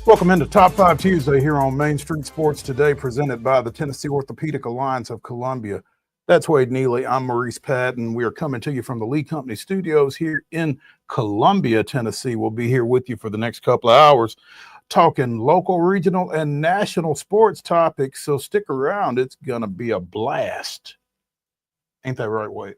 Welcome into Top 5 Tuesday here on Main Street Sports Today, presented by the Tennessee Orthopedic Alliance of Columbia. That's Wade Neely. I'm Maurice Patton. We are coming to you from the Lee Company Studios here in Columbia, Tennessee. We'll be here with you for the next couple of hours, talking local, regional, and national sports topics. So stick around. It's going to be a blast. Ain't that right, Wade?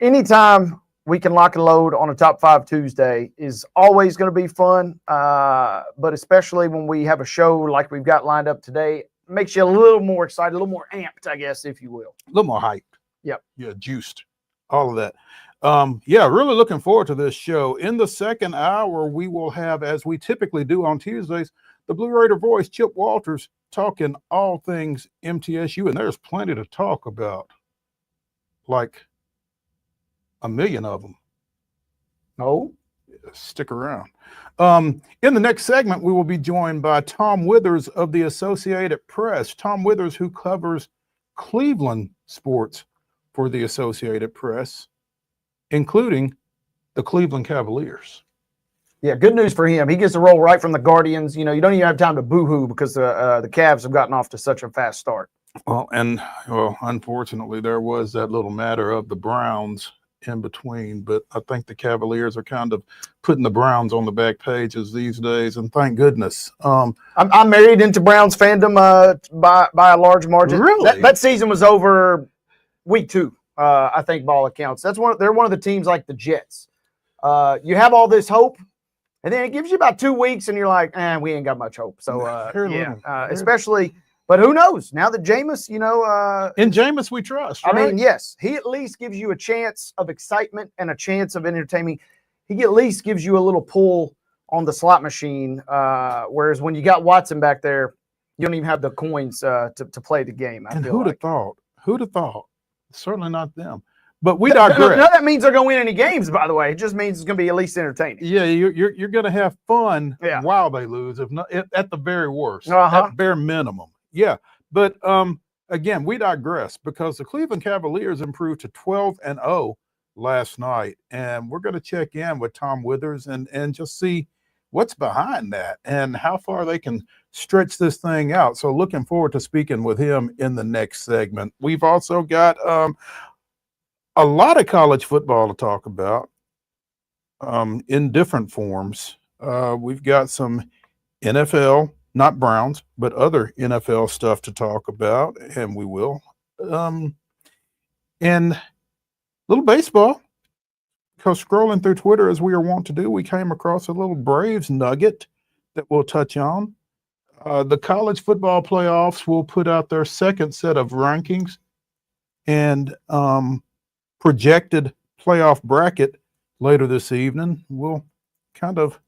Anytime we can lock and load on a Top 5 Tuesday is always going to be fun, but especially when we have a show like we've got lined up today, it makes you a little more excited, a little more amped, I guess, if you will. A little more hyped. Yep. Yeah, juiced. All of that. Really looking forward to this show. In the second hour, we will have, as we typically do on Tuesdays, the Blue Raider voice, Chip Walters, talking all things MTSU, and there's plenty to talk about. Like a million of them. No? Stick around. In the next segment, we will be joined by Tom Withers of the Associated Press. Tom Withers, who covers Cleveland sports for the Associated Press, including the Cleveland Cavaliers. Yeah, good news for him. He gets a roll right from the Guardians. You know, you don't even have time to boo-hoo because the Cavs have gotten off to such a fast start. Well, unfortunately, there was that little matter of the Browns in between, but I think the Cavaliers are kind of putting the Browns on the back pages these days, and thank goodness. I'm married into Browns fandom by a large margin. Really? That season was over week 2, I think, by all accounts. They're one of the teams like the Jets. You have all this hope, and then it gives you about 2 weeks, and you're like, we ain't got much hope. So, especially – but who knows? Now that Jameis, in Jameis we trust. Right? I mean, yes, he at least gives you a chance of excitement and a chance of entertaining. He at least gives you a little pull on the slot machine, whereas when you got Watson back there, you don't even have the coins to play the game. And who'd have thought? Who'd have thought? Certainly not them. But we digress. None of that means they're going to win any games, by the way. It just means it's going to be at least entertaining. Yeah, you're going to have fun while they lose, if not at the very worst, at bare minimum. Yeah, but again, we digress because the Cleveland Cavaliers improved to 12-0 last night, and we're going to check in with Tom Withers and just see what's behind that and how far they can stretch this thing out. So looking forward to speaking with him in the next segment. We've also got a lot of college football to talk about in different forms. We've got some NFL, not Browns, but other NFL stuff to talk about, and we will. And a little baseball, because scrolling through Twitter as we are wont to do, we came across a little Braves nugget that we'll touch on. The college football playoffs will put out their second set of rankings and projected playoff bracket later this evening. We'll kind of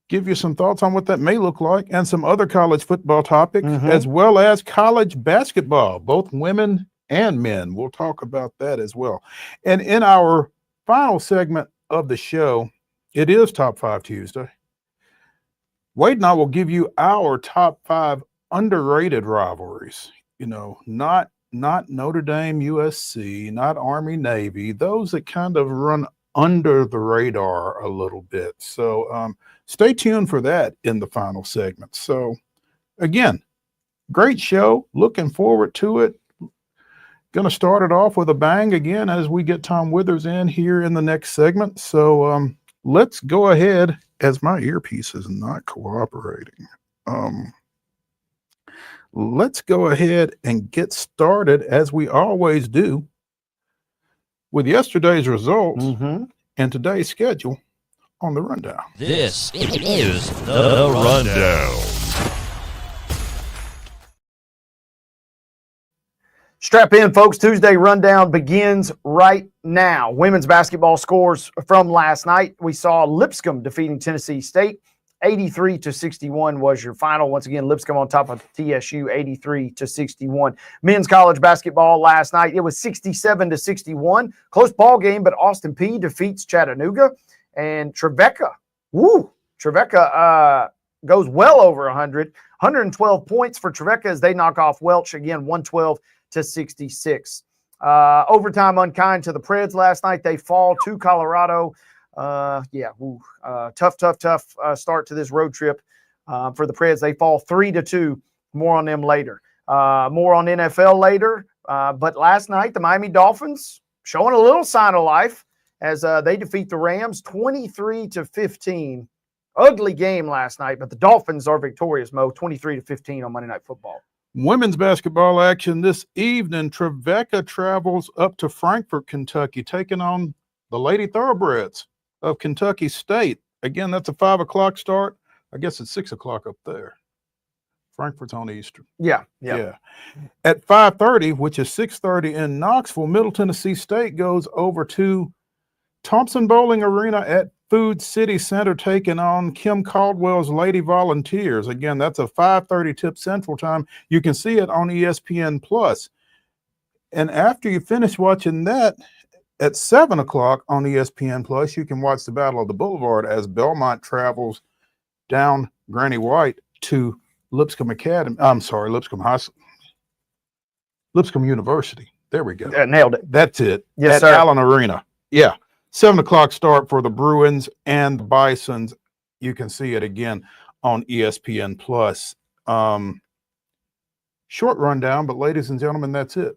give you some thoughts on what that may look like and some other college football topics, as well as college basketball, both women and men. We'll talk about that as well. And in our final segment of the show, it is Top 5 Tuesday. Wade and I will give you our top 5 underrated rivalries. You know, not Notre Dame, USC, not Army, Navy, those that kind of run under the radar a little bit. So stay tuned for that in the final segment. So again, great show. Looking forward to it. Going to start it off with a bang again as we get Tom Withers in here in the next segment. So let's go ahead, as my earpiece is not cooperating. Let's go ahead and get started, as we always do, with yesterday's results and today's schedule on the Rundown. This is the Rundown. Strap in, folks. Tuesday Rundown begins right now. Women's basketball scores from last night. We saw Lipscomb defeating Tennessee State. 83-61 was your final. Once again, Lipscomb on top of TSU, 83-61. Men's college basketball last night, it was 67-61. Close ball game, but Austin Peay defeats Chattanooga. And Trevecca goes well over 100. 112 points for Trevecca as they knock off Welch. Again, 112-66. Overtime unkind to the Preds last night. They fall to Colorado. Tough start to this road trip for the Preds. They fall 3-2. More on them later. More on NFL later. But last night, the Miami Dolphins showing a little sign of life as they defeat the Rams 23-15. Ugly game last night, but the Dolphins are victorious, Mo, 23-15 on Monday Night Football. Women's basketball action this evening. Trevecca travels up to Frankfort, Kentucky, taking on the Lady Thoroughbreds of Kentucky State. Again, that's a 5 o'clock start. I guess it's 6 o'clock up there. Frankfort's on Eastern. Yeah. At 5:30, which is 6:30 in Knoxville, Middle Tennessee State goes over to Thompson Bowling Arena at Food City Center, taking on Kim Caldwell's Lady Volunteers. Again, that's a 5:30 tip Central Time. You can see it on ESPN Plus. And after you finish watching that, at 7 o'clock on ESPN Plus, you can watch the Battle of the Boulevard as Belmont travels down Granny White to Lipscomb University. There we go. Nailed it. That's it. Yes, at sir. Allen Arena. Yeah. 7 o'clock start for the Bruins and the Bisons. You can see it again on ESPN Plus. Short rundown, but ladies and gentlemen, that's it.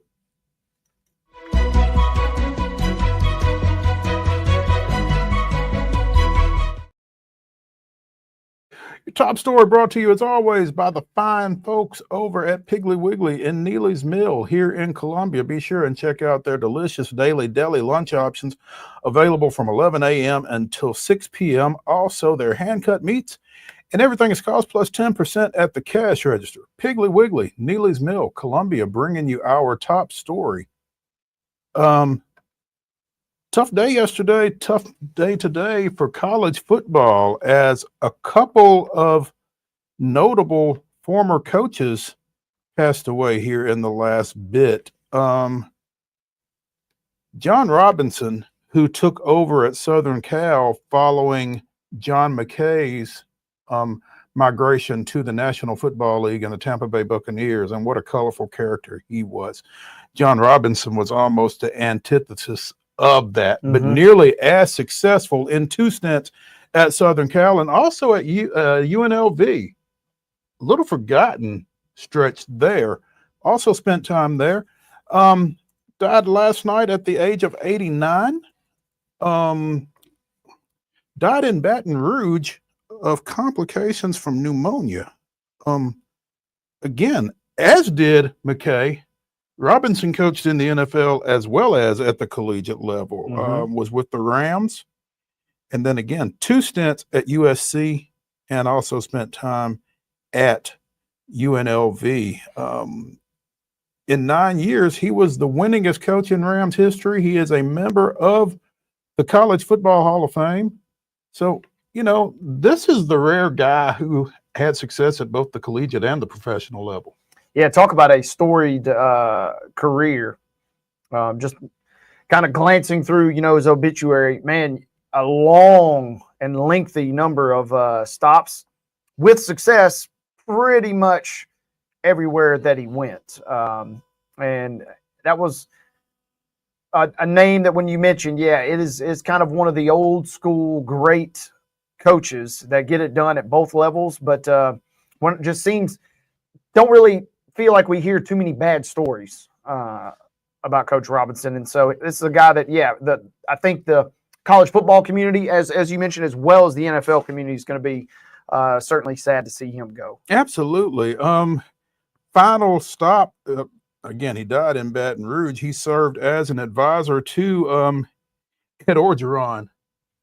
Your top story brought to you, as always, by the fine folks over at Piggly Wiggly in Neely's Mill here in Columbia. Be sure and check out their delicious daily deli lunch options available from 11 a.m. until 6 p.m. Also, their hand-cut meats and everything is cost plus 10% at the cash register. Piggly Wiggly, Neely's Mill, Columbia, bringing you our top story. Tough day yesterday, tough day today for college football as a couple of notable former coaches passed away here in the last bit. John Robinson, who took over at Southern Cal following John McKay's migration to the National Football League and the Tampa Bay Buccaneers, and what a colorful character he was. John Robinson was almost the antithesis of that, but nearly as successful in 2 stints at Southern Cal and also at UNLV. A little forgotten stretch there. Also spent time there. Died last night at the age of 89. Died in Baton Rouge of complications from pneumonia. Again, as did McKay. Robinson coached in the NFL as well as at the collegiate level, was with the Rams. And then again, 2 stints at USC and also spent time at UNLV. In 9 years, he was the winningest coach in Rams history. He is a member of the College Football Hall of Fame. So, you know, this is the rare guy who had success at both the collegiate and the professional level. Yeah, talk about a storied career. Just kind of glancing through, you know, his obituary, man, a long and lengthy number of stops with success pretty much everywhere that he went. And that was a name that when you mentioned, yeah, it's kind of one of the old school great coaches that get it done at both levels. But when it just seems, don't really feel like we hear too many bad stories about Coach Robinson. And so this is a guy that, yeah, I think the college football community, as you mentioned, as well as the NFL community, is going to be certainly sad to see him go. Absolutely. Final stop. Again, he died in Baton Rouge. He served as an advisor to Ed Orgeron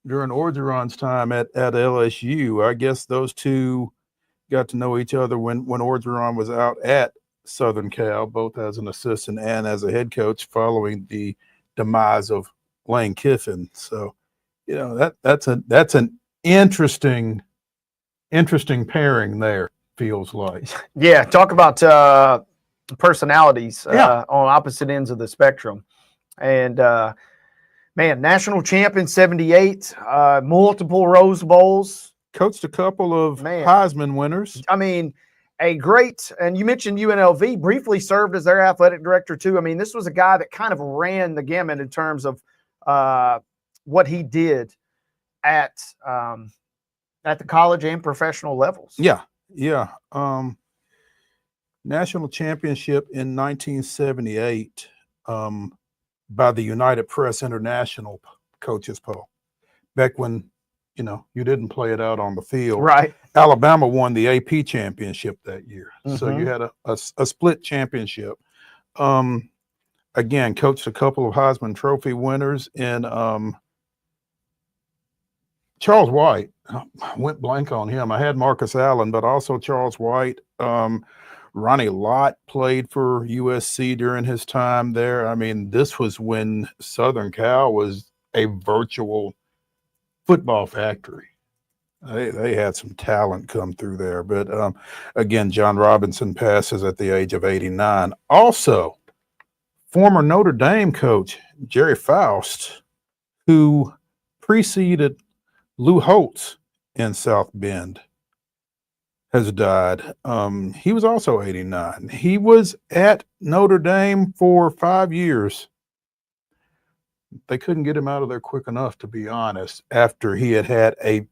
during Orgeron's time at LSU. I guess those two got to know each other when Orgeron was out at Southern Cal, both as an assistant and as a head coach following the demise of Lane Kiffin. So, you know, that's an interesting pairing there, feels like. Yeah, talk about personalities on opposite ends of the spectrum. And man, national champ in 78, multiple Rose Bowls. Coached a couple of Heisman winners. I mean, a great, and you mentioned UNLV, briefly served as their athletic director too. I mean, this was a guy that kind of ran the gamut in terms of what he did at the college and professional levels. Yeah, Yeah. National championship in 1978 by the United Press International coaches poll. Back when, you didn't play it out on the field. Right. Alabama won the AP championship that year. So Mhm. you had a split championship. Again, coached a couple of Heisman Trophy winners in Charles White. I went blank on him. I had Marcus Allen, but also Charles White. Ronnie Lott played for USC during his time there. I mean, this was when Southern Cal was a virtual football factory. They had some talent come through there. But again, John Robinson passes at the age of 89. Also, former Notre Dame coach Jerry Faust, who preceded Lou Holtz in South Bend, has died. He was also 89. He was at Notre Dame for 5 years. They couldn't get him out of there quick enough, to be honest, after he had a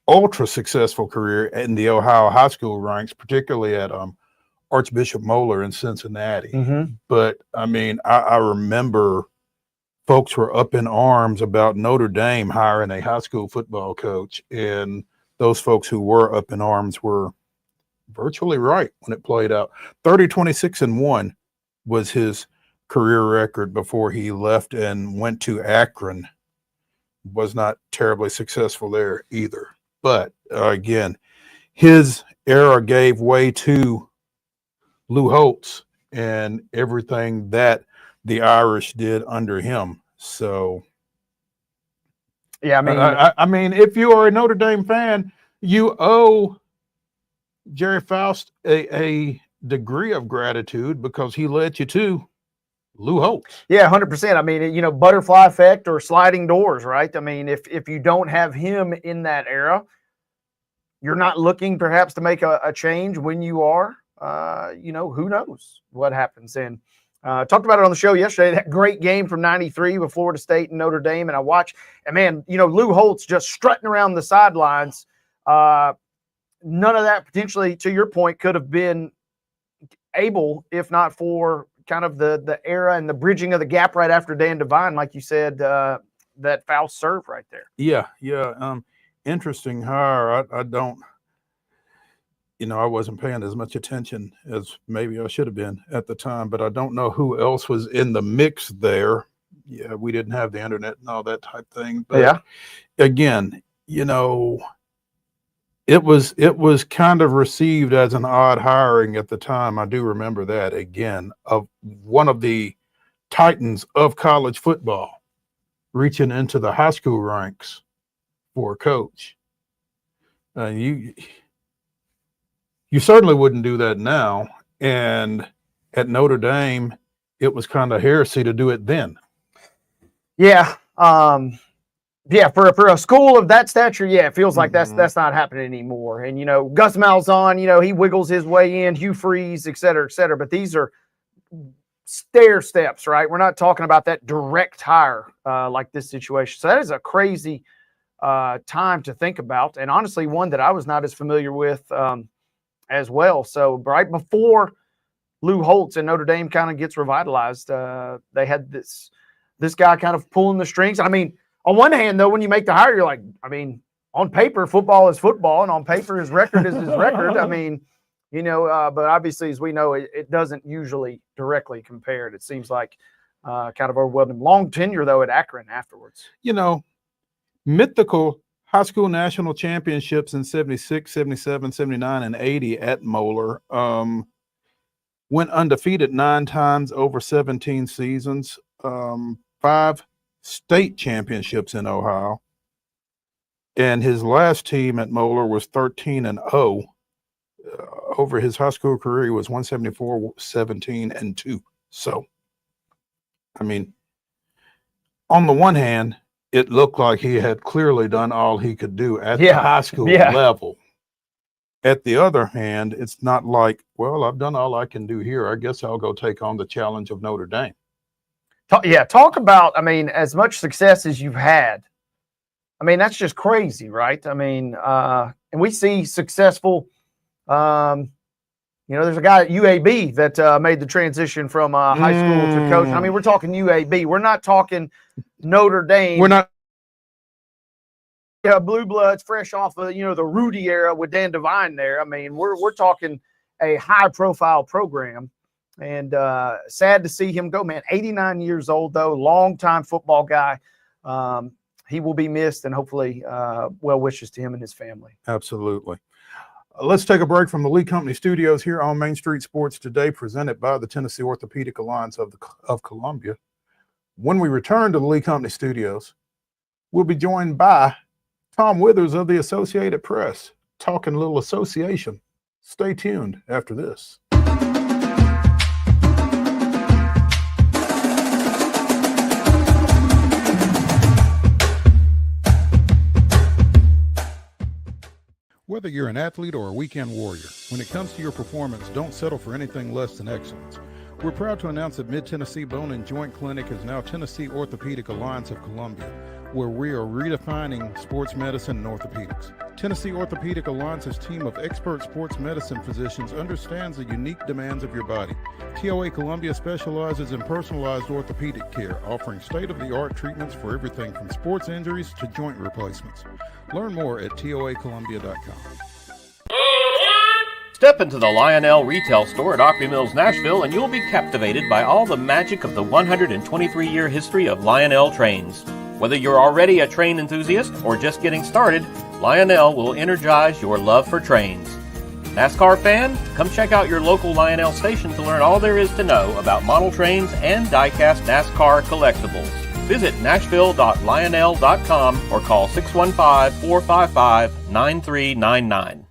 ultra successful career in the Ohio high school ranks, particularly at Archbishop Moeller in Cincinnati. Mhm. But I mean, I remember folks were up in arms about Notre Dame hiring a high school football coach, and those folks who were up in arms were virtually right when it played out. 30-26-1 was his career record before he left and went to Akron. Was not terribly successful there either. But again, his era gave way to Lou Holtz and everything that the Irish did under him. So, Yeah, I mean, if you are a Notre Dame fan, you owe Jerry Faust a degree of gratitude because he led you to Lou Holtz. Yeah, 100%. I mean, butterfly effect or sliding doors, right? I mean, if you don't have him in that era, you're not looking perhaps to make a change. When you are, who knows what happens. And talked about it on the show yesterday, that great game from 93 with Florida State and Notre Dame. And I watched, and man, Lou Holtz just strutting around the sidelines. None of that potentially, to your point, could have been able if not for kind of the era and the bridging of the gap right after Dan Devine, like you said, that foul serve right there. Yeah. Interesting hire. I don't, I wasn't paying as much attention as maybe I should have been at the time, but I don't know who else was in the mix there. Yeah, we didn't have the internet and all that type thing. But yeah, again, it was kind of received as an odd hiring at the time. I do remember that, again, of one of the titans of college football reaching into the high school ranks for a coach. You certainly wouldn't do that now. And at Notre Dame, it was kind of heresy to do it then. Yeah. Yeah, for a school of that stature, yeah, it feels like that's not happening anymore. And Gus Malzahn, he wiggles his way in, Hugh Freeze, et cetera, but these are stair steps, right? We're not talking about that direct hire like this situation. So that is a crazy time to think about, and honestly, one that I was not as familiar with as well. So right before Lou Holtz and Notre Dame kind of gets revitalized, they had this guy kind of pulling the strings. I mean, on one hand, though, when you make the hire, you're like, I mean, on paper, football is football, and on paper, his record is his record. I mean, but obviously, as we know, it doesn't usually directly compare. It seems like kind of overwhelming. Long tenure, though, at Akron afterwards. Mythical high school national championships in 76, 77, 79, and 80 at Moeller. Went undefeated 9 times over 17 seasons. 5 state championships in Ohio. And his last team at Moeller was 13-0. Over his high school career, he was 174, 17-2. So, I mean, on the one hand, it looked like he had clearly done all he could do at the high school level. At the other hand, it's not like, well, I've done all I can do here. I guess I'll go take on the challenge of Notre Dame. Talk about, I mean, as much success as you've had. I mean, that's just crazy, right? I mean, and we see successful There's a guy at UAB that made the transition from high school to coach. I mean, we're talking UAB. We're not talking Notre Dame. We're not. Blue Bloods fresh off of, the Rudy era with Dan Devine there. I mean, we're talking a high-profile program. And sad to see him go, man. 89 years old, though, long-time football guy. He will be missed, and hopefully well wishes to him and his family. Absolutely. Let's take a break from the Lee Company Studios here on Main Street Sports Today, presented by the Tennessee Orthopedic Alliance of Columbia. When we return to the Lee Company Studios, we'll be joined by Tom Withers of the Associated Press, talking a little association. Stay tuned after this. Whether you're an athlete or a weekend warrior, when it comes to your performance, don't settle for anything less than excellence. We're proud to announce that Mid-Tennessee Bone and Joint Clinic is now Tennessee Orthopedic Alliance of Columbia, where we are redefining sports medicine and orthopedics. Tennessee Orthopedic Alliance's team of expert sports medicine physicians understands the unique demands of your body. TOA Columbia specializes in personalized orthopedic care, offering state-of-the-art treatments for everything from sports injuries to joint replacements. Learn more at toacolumbia.com. Step into the Lionel retail store at Opry Mills, Nashville, and you'll be captivated by all the magic of the 123-year history of Lionel trains. Whether you're already a train enthusiast or just getting started, Lionel will energize your love for trains. NASCAR fan? Come check out your local Lionel station to learn all there is to know about model trains and die-cast NASCAR collectibles. Visit nashville.lionel.com or call 615-455-9399.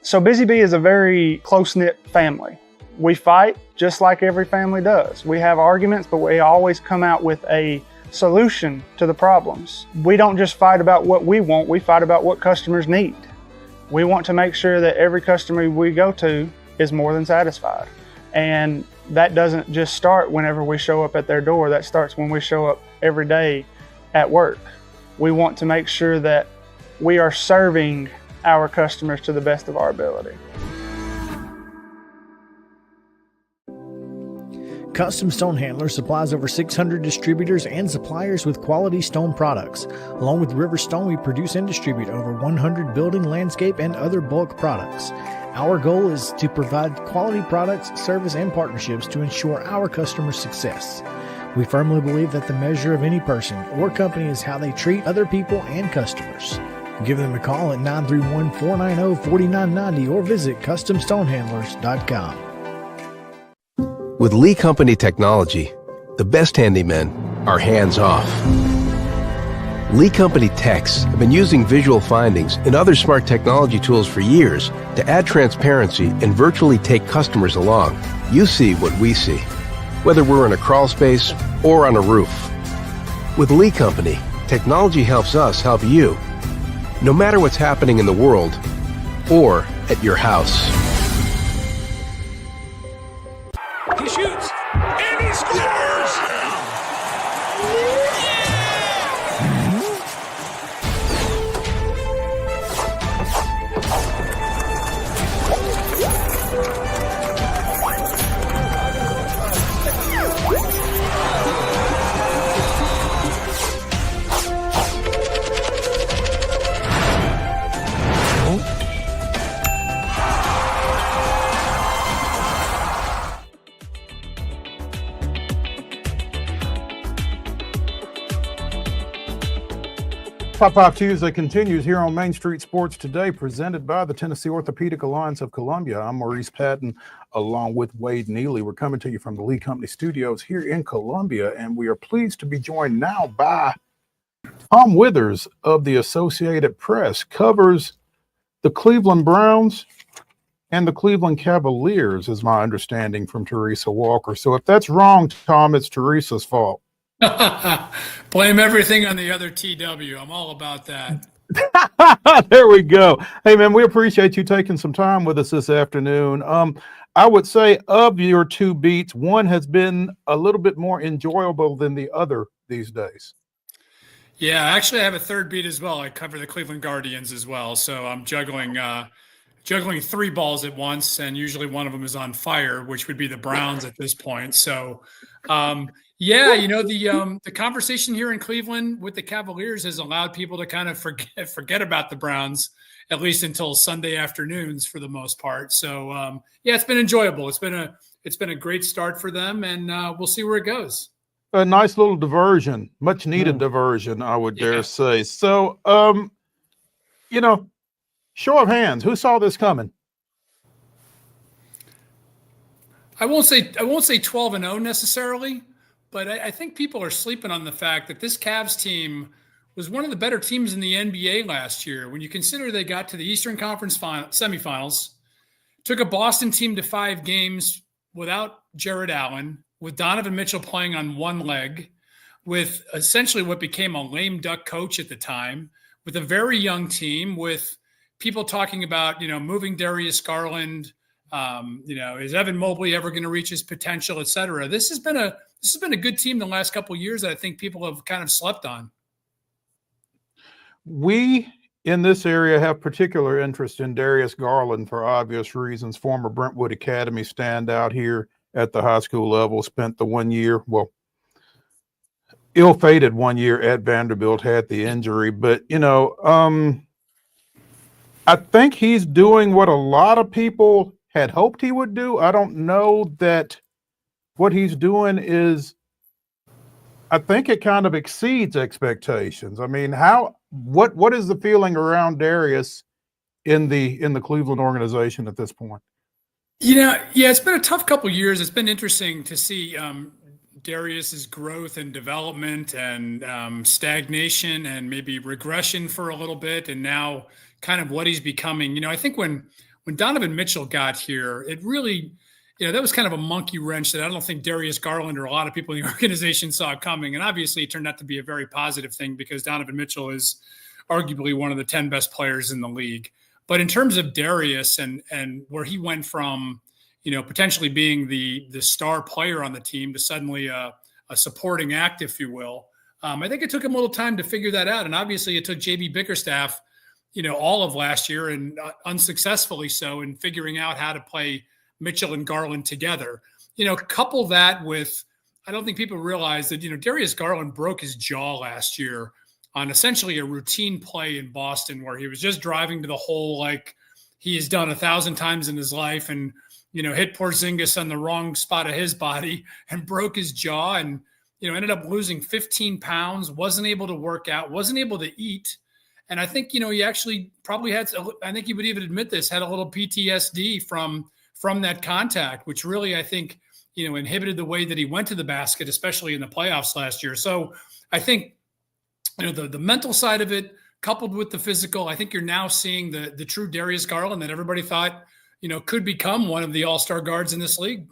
So Busy Bee is a very close-knit family. We fight just like every family does. We have arguments, but we always come out with a solution to the problems. We don't just fight about what we want, we fight about what customers need. We want to make sure that every customer we go to is more than satisfied. And that doesn't just start whenever we show up at their door, that starts when we show up every day at work. We want to make sure that we are serving our customers to the best of our ability. Custom Stone Handler supplies over 600 distributors and suppliers with quality stone products. Along with River Stone, we produce and distribute over 100 building, landscape, and other bulk products. Our goal is to provide quality products, service, and partnerships to ensure our customers' success. We firmly believe that the measure of any person or company is how they treat other people and customers. Give them a call at 931-490-4990 or visit CustomStonehandlers.com. With Lee Company technology, the best handymen are hands-off. Lee Company techs have been using visual findings and other smart technology tools for years to add transparency and virtually take customers along. You see what we see, whether we're in a crawl space or on a roof. With Lee Company, technology helps us help you, no matter what's happening in the world or at your house. He shoots, and he scores! Top 5 Tuesday continues here on Main Street Sports Today, presented by the Tennessee Orthopedic Alliance of Columbia. I'm Maurice Patton, along with Wade Neely. We're coming to you from the Lee Company Studios here in Columbia, and we are pleased to be joined now by Tom Withers of the Associated Press. Covers the Cleveland Browns and the Cleveland Cavaliers, is my understanding from Teresa Walker. So if that's wrong, Tom, it's Teresa's fault. Blame everything on the other TW. I'm all about that. There we go. Hey, man, we appreciate you taking some time with us this afternoon. I would say of your two beats, one has been a little bit more enjoyable than the other these days. Yeah, actually, I have a third beat as well. I cover the Cleveland Guardians as well, so I'm juggling juggling 3 balls at once, and usually one of them is on fire, which would be the Browns at this point. So, yeah, the conversation here in Cleveland with the Cavaliers has allowed people to kind of forget about the Browns, at least until Sunday afternoons for the most part. So, yeah, it's been enjoyable. It's been a great start for them, and we'll see where it goes. A nice little diversion, much needed diversion, I would dare say. So, show of hands, who saw this coming? I won't say 12-0 necessarily, but I think people are sleeping on the fact that this Cavs team was one of the better teams in the NBA last year. When you consider they got to the Eastern Conference semifinals, took a Boston team to 5 games without Jared Allen, with Donovan Mitchell playing on one leg, with essentially what became a lame duck coach at the time, with a very young team, with people talking about, moving Darius Garland, is Evan Mobley ever going to reach his potential, et cetera. This has been a good team the last couple of years that I think people have kind of slept on. We in this area have particular interest in Darius Garland for obvious reasons. Former Brentwood Academy standout here at the high school level, spent the 1 year, ill-fated 1 year at Vanderbilt, had the injury, but I think he's doing what a lot of people had hoped he would do. I don't know that what he's doing is, I think it kind of exceeds expectations. I mean, what is the feeling around Darius in the Cleveland organization at this point? It's been a tough couple of years. It's been interesting to see Darius's growth and development and stagnation and maybe regression for a little bit, and now kind of what he's becoming. I think when Donovan Mitchell got here, it really, that was kind of a monkey wrench that I don't think Darius Garland or a lot of people in the organization saw coming. And obviously it turned out to be a very positive thing because Donovan Mitchell is arguably one of the 10 best players in the league. But in terms of Darius and where he went from, potentially being the star player on the team to suddenly a supporting act, if you will, I think it took him a little time to figure that out. And obviously it took JB Bickerstaff, all of last year and unsuccessfully so in figuring out how to play Mitchell and Garland together. Couple that with, I don't think people realize that, Darius Garland broke his jaw last year on essentially a routine play in Boston where he was just driving to the hole like he has done 1,000 times in his life and, hit Porzingis on the wrong spot of his body and broke his jaw and, ended up losing 15 pounds, wasn't able to work out, wasn't able to eat. And I think, he actually probably had, I think he would even admit this, had a little PTSD from that contact, which really, I think, inhibited the way that he went to the basket, especially in the playoffs last year. So I think, the mental side of it, coupled with the physical, I think you're now seeing the true Darius Garland that everybody thought, could become one of the all-star guards in this league.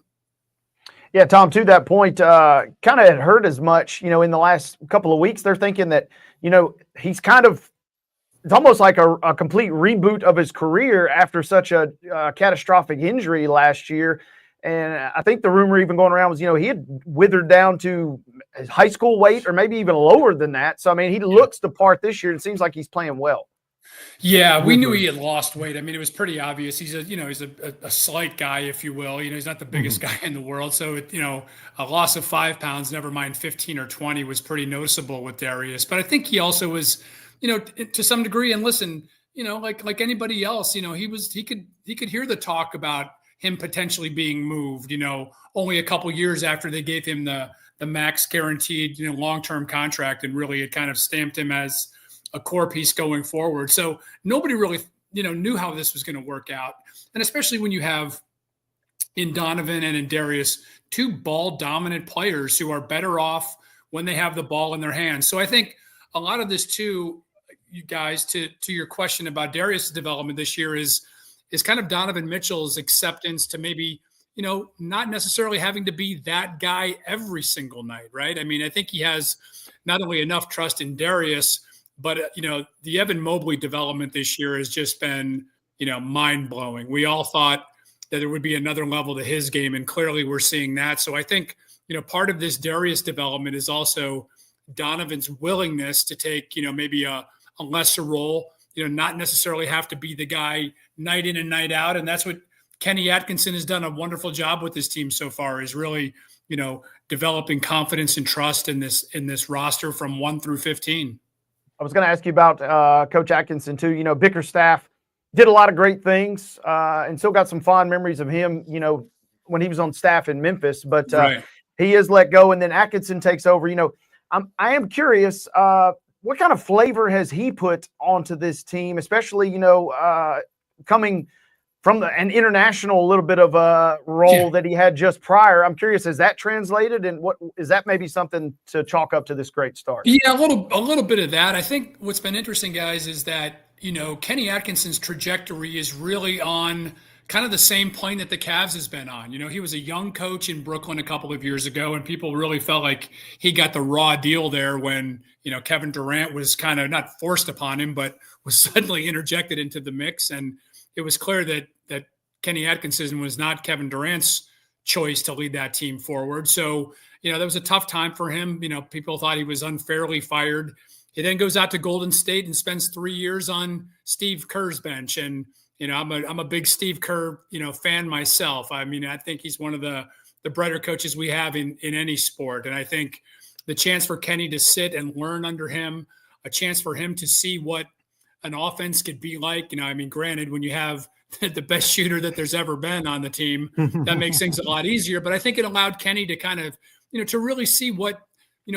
Yeah, Tom, to that point, kind of had heard as much, in the last couple of weeks. They're thinking that, he's kind of, it's almost like a complete reboot of his career after such a catastrophic injury last year. And I think the rumor even going around was, he had withered down to his high school weight or maybe even lower than that. So, I mean, he looks the part this year. It seems like he's playing well. Yeah, we knew he had lost weight. I mean, it was pretty obvious. He's a slight guy, if you will. He's not the biggest guy in the world. So, a loss of 5 pounds, never mind 15 or 20, was pretty noticeable with Darius. But I think he also was, to some degree, and listen, like anybody else, he could hear the talk about him potentially being moved, only a couple years after they gave him the max guaranteed, long-term contract, and really it kind of stamped him as a core piece going forward. So nobody really, knew how this was going to work out. And especially when you have in Donovan and in Darius, 2 ball dominant players who are better off when they have the ball in their hands. So I think a lot of this too, you guys, to your question about Darius' development this year is kind of Donovan Mitchell's acceptance to maybe, not necessarily having to be that guy every single night, right? I mean, I think he has not only enough trust in Darius, but, the Evan Mobley development this year has just been, mind-blowing. We all thought that there would be another level to his game, and clearly we're seeing that. So I think, part of this Darius development is also Donovan's willingness to take, maybe a lesser role not necessarily have to be the guy night in and night out. And that's what Kenny Atkinson has done a wonderful job with his team so far, is really, developing confidence and trust in this roster from 1 through 15. I was going to ask you about Coach Atkinson too. Bickerstaff did a lot of great things, and still got some fond memories of him, when he was on staff in Memphis, but Right. he is let go, and then Atkinson takes over. I am curious, what kind of flavor has he put onto this team, especially, coming from an international little bit of a role that he had just prior. I'm curious, has that translated, and what is that maybe something to chalk up to this great start? Yeah, a little bit of that. I think what's been interesting, guys, is that, Kenny Atkinson's trajectory is really on kind of the same plane that the Cavs has been on. He was a young coach in Brooklyn a couple of years ago, and people really felt like he got the raw deal there when, Kevin Durant was kind of not forced upon him, but was suddenly interjected into the mix. And it was clear that Kenny Atkinson was not Kevin Durant's choice to lead that team forward. So, that was a tough time for him. People thought he was unfairly fired. He then goes out to Golden State and spends 3 years on Steve Kerr's bench. And, I'm a big Steve Kerr, fan myself. I mean, I think he's one of the brighter coaches we have in any sport. And I think the chance for Kenny to sit and learn under him, a chance for him to see what an offense could be like. Granted, when you have the best shooter that there's ever been on the team, that makes things a lot easier. But I think it allowed Kenny to kind of, to really see what,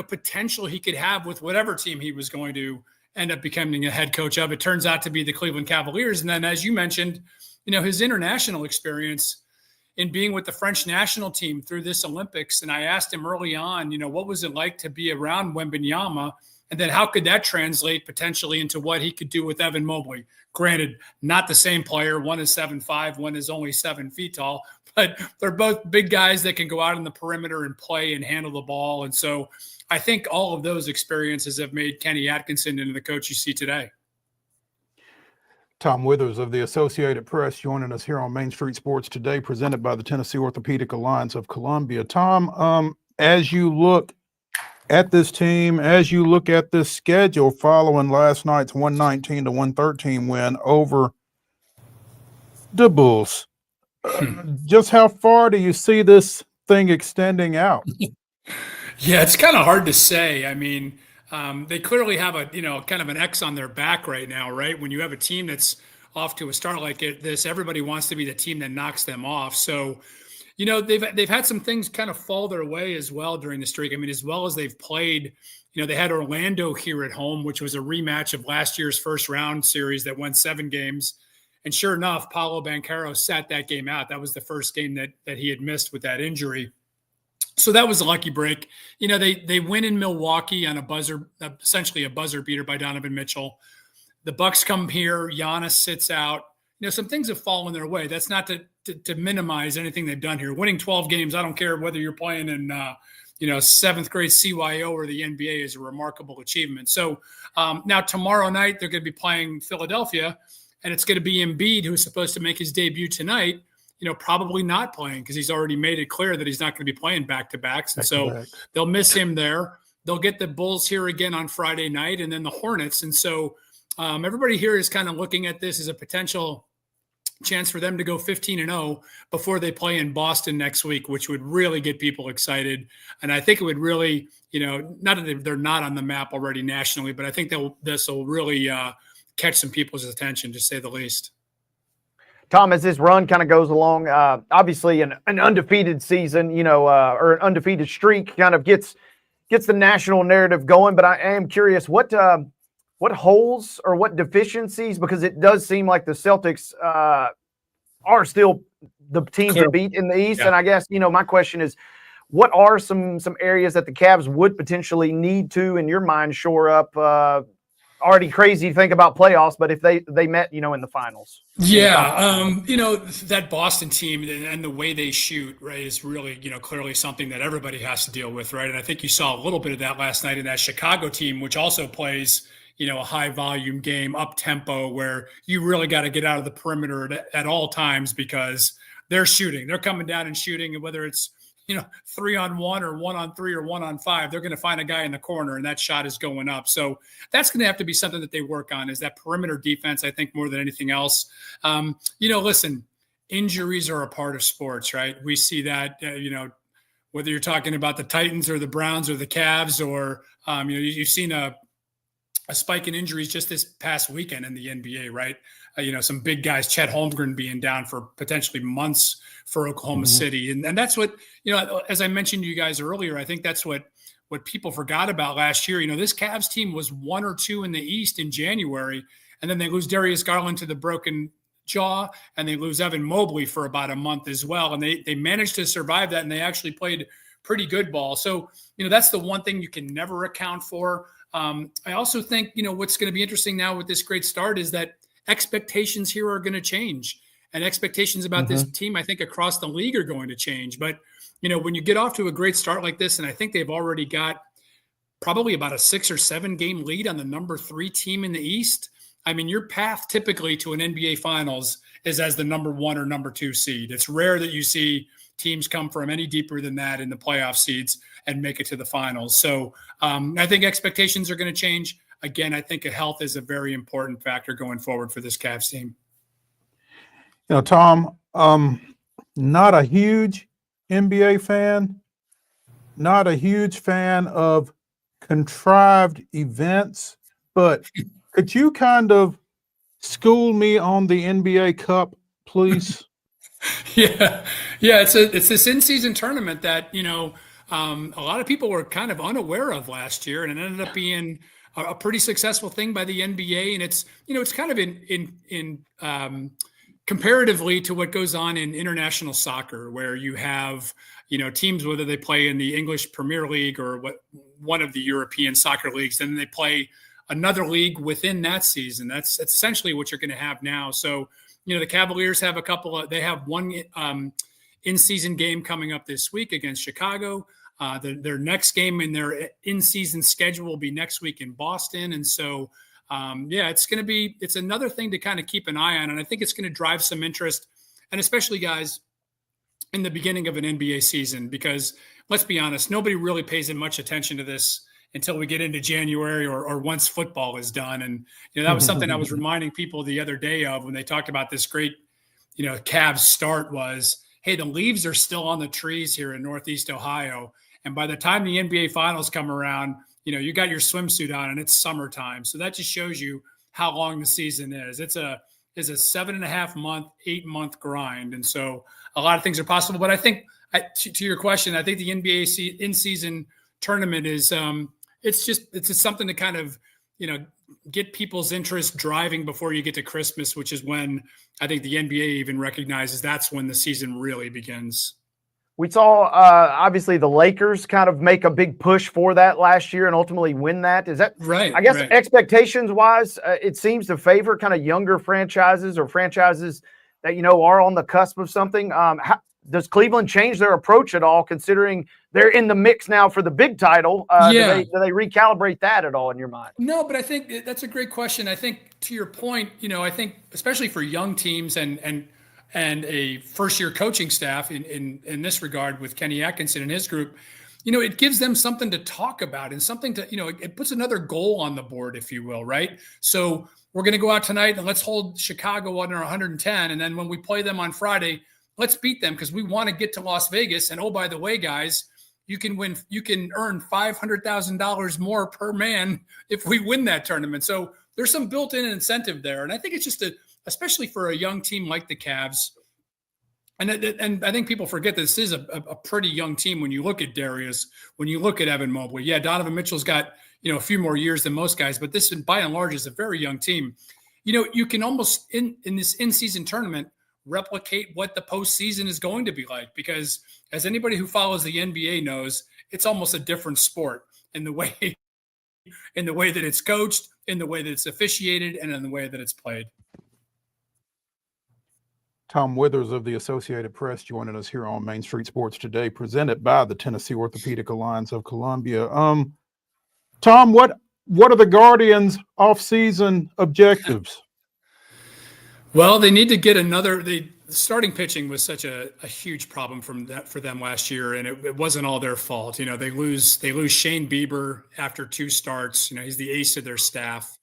potential he could have with whatever team he was going to end up becoming a head coach of. It turns out to be the Cleveland Cavaliers. And then, as you mentioned, his international experience in being with the French national team through this Olympics. And I asked him early on, what was it like to be around Wembanyama? And then how could that translate potentially into what he could do with Evan Mobley? Granted, not the same player. One is 7'5", one is only 7 feet tall, but they're both big guys that can go out on the perimeter and play and handle the ball. And so I think all of those experiences have made Kenny Atkinson into the coach you see today. Tom Withers of the Associated Press joining us here on Main Street Sports Today, presented by the Tennessee Orthopedic Alliance of Columbia. Tom, as you look at this team, as you look at this schedule following last night's 119-113 win over the Bulls, just how far do you see this thing extending out? Yeah, it's kind of hard to say. I mean, they clearly have a, kind of an X on their back right now, right? When you have a team that's off to a start like this, everybody wants to be the team that knocks them off. So, they've had some things kind of fall their way as well during the streak. I mean, as well as they've played, they had Orlando here at home, which was a rematch of last year's first round series that went 7 games. And sure enough, Paolo Banchero sat that game out. That was the first game that he had missed with that injury. So that was a lucky break. They win in Milwaukee on essentially a buzzer beater by Donovan Mitchell. The Bucks come here, Giannis sits out. Some things have fallen their way. That's not to minimize anything they've done here. Winning 12 games, I don't care whether you're playing in 7th grade CYO or the NBA, is a remarkable achievement. So now tomorrow night they're going to be playing Philadelphia, and it's going to be Embiid, who's supposed to make his debut tonight. Probably not playing because he's already made it clear that he's not going to be playing back-to-backs. And so they'll miss him there. They'll get the Bulls here again on Friday night, and then the Hornets. And so everybody here is kind of looking at this as a potential chance for them to go 15-0 before they play in Boston next week, which would really get people excited. And I think it would really, not that they're not on the map already nationally, but I think this will really catch some people's attention, to say the least. Tom, as this run kind of goes along, obviously an undefeated season, or an undefeated streak kind of gets the national narrative going. But I am curious, what holes or what deficiencies, because it does seem like the Celtics are still the team to beat in the East. Yeah. And I guess, my question is, what are some areas that the Cavs would potentially need to, in your mind, shore up? Already crazy to think about playoffs, but if they met, in the finals. Yeah. That Boston team and the way they shoot, right, is really, clearly something that everybody has to deal with, right? And I think you saw a little bit of that last night in that Chicago team, which also plays, a high volume game, up tempo, where you really got to get out of the perimeter at all times because they're shooting. They're coming down and shooting, and whether it's, 3-on-1 or 1-on-3 or 1-on-5, they're going to find a guy in the corner and that shot is going up. So that's going to have to be something that they work on, is that perimeter defense, I think, more than anything else. Listen, injuries are a part of sports, right? We see that, whether you're talking about the Titans or the Browns or the Cavs, or, you've seen a spike in injuries just this past weekend in the NBA, right? Some big guys, Chet Holmgren being down for potentially months for Oklahoma City. And that's what, as I mentioned to you guys earlier, I think that's what people forgot about last year. This Cavs team was 1 or 2 in the East in January, and then they lose Darius Garland to the broken jaw, and they lose Evan Mobley for about a month as well. And they managed to survive that, and they actually played pretty good ball. So, that's the one thing you can never account for. I also think, what's going to be interesting now with this great start is that expectations here are going to change, and expectations about this team, I think, across the league are going to change. But, when you get off to a great start like this, and I think they've already got probably about a 6 or 7 game lead on the number 3 team in the East. I mean, your path typically to an NBA Finals is as the number 1 or number 2 seed. It's rare that you see teams come from any deeper than that in the playoff seeds and make it to the finals. So I think expectations are going to change. Again, I think health is a very important factor going forward for this Cavs team. Tom, not a huge NBA fan, not a huge fan of contrived events, but could you kind of school me on the NBA Cup, please? Yeah. It's this in-season tournament that, a lot of people were kind of unaware of last year, and it ended up being a pretty successful thing by the NBA. And it's, it's kind of in comparatively to what goes on in international soccer, where you have, teams, whether they play in the English Premier League or one of the European soccer leagues, and then they play another league within that season. That's essentially what you're going to have now. So, the Cavaliers have they have one in-season game coming up this week against Chicago. Their next game in their in-season schedule will be next week in Boston. And so, it's another thing to kind of keep an eye on. And I think it's going to drive some interest, and especially guys in the beginning of an NBA season, because let's be honest, nobody really pays much attention to this until we get into January or once football is done. And, that was something I was reminding people the other day of when they talked about this great, Cavs start was, hey, the leaves are still on the trees here in Northeast Ohio. And by the time the NBA Finals come around, you got your swimsuit on and it's summertime. So that just shows you how long the season is. It's a 7.5 month, 8-month grind. And so a lot of things are possible. But I think to your question, I think the NBA in-season tournament is it's just something to kind of, get people's interest driving before you get to Christmas, which is when I think the NBA even recognizes that's when the season really begins. We saw, obviously, the Lakers kind of make a big push for that last year and ultimately win that. Is that right? I guess right. Expectations-wise, it seems to favor kind of younger franchises or franchises that, are on the cusp of something. Does Cleveland change their approach at all, considering they're in the mix now for the big title? Do they recalibrate that at all in your mind? No, but I think that's a great question. I think to your point, I think especially for young teams and a first-year coaching staff in this regard with Kenny Atkinson and his group, it gives them something to talk about and something to, it puts another goal on the board, if you will, right? So we're going to go out tonight and let's hold Chicago under 110. And then when we play them on Friday, let's beat them because we want to get to Las Vegas. And, oh, by the way, guys, you can earn $500,000 more per man if we win that tournament. So there's some built-in incentive there. And I think it's just especially for a young team like the Cavs. And I think people forget this is a pretty young team when you look at Darius, when you look at Evan Mobley. Yeah, Donovan Mitchell's got, a few more years than most guys, but this by and large is a very young team. You can almost in this in-season tournament replicate what the postseason is going to be like, because as anybody who follows the NBA knows, it's almost a different sport in the way that it's coached, in the way that it's officiated, and in the way that it's played. Tom Withers of the Associated Press joining us here on Main Street Sports Today, presented by the Tennessee Orthopedic Alliance of Columbia. Tom, what are the Guardians' off-season objectives? Well, they need to get starting pitching was such a huge problem for them last year, and it wasn't all their fault. They lose Shane Bieber after 2 starts. He's the ace of their staff.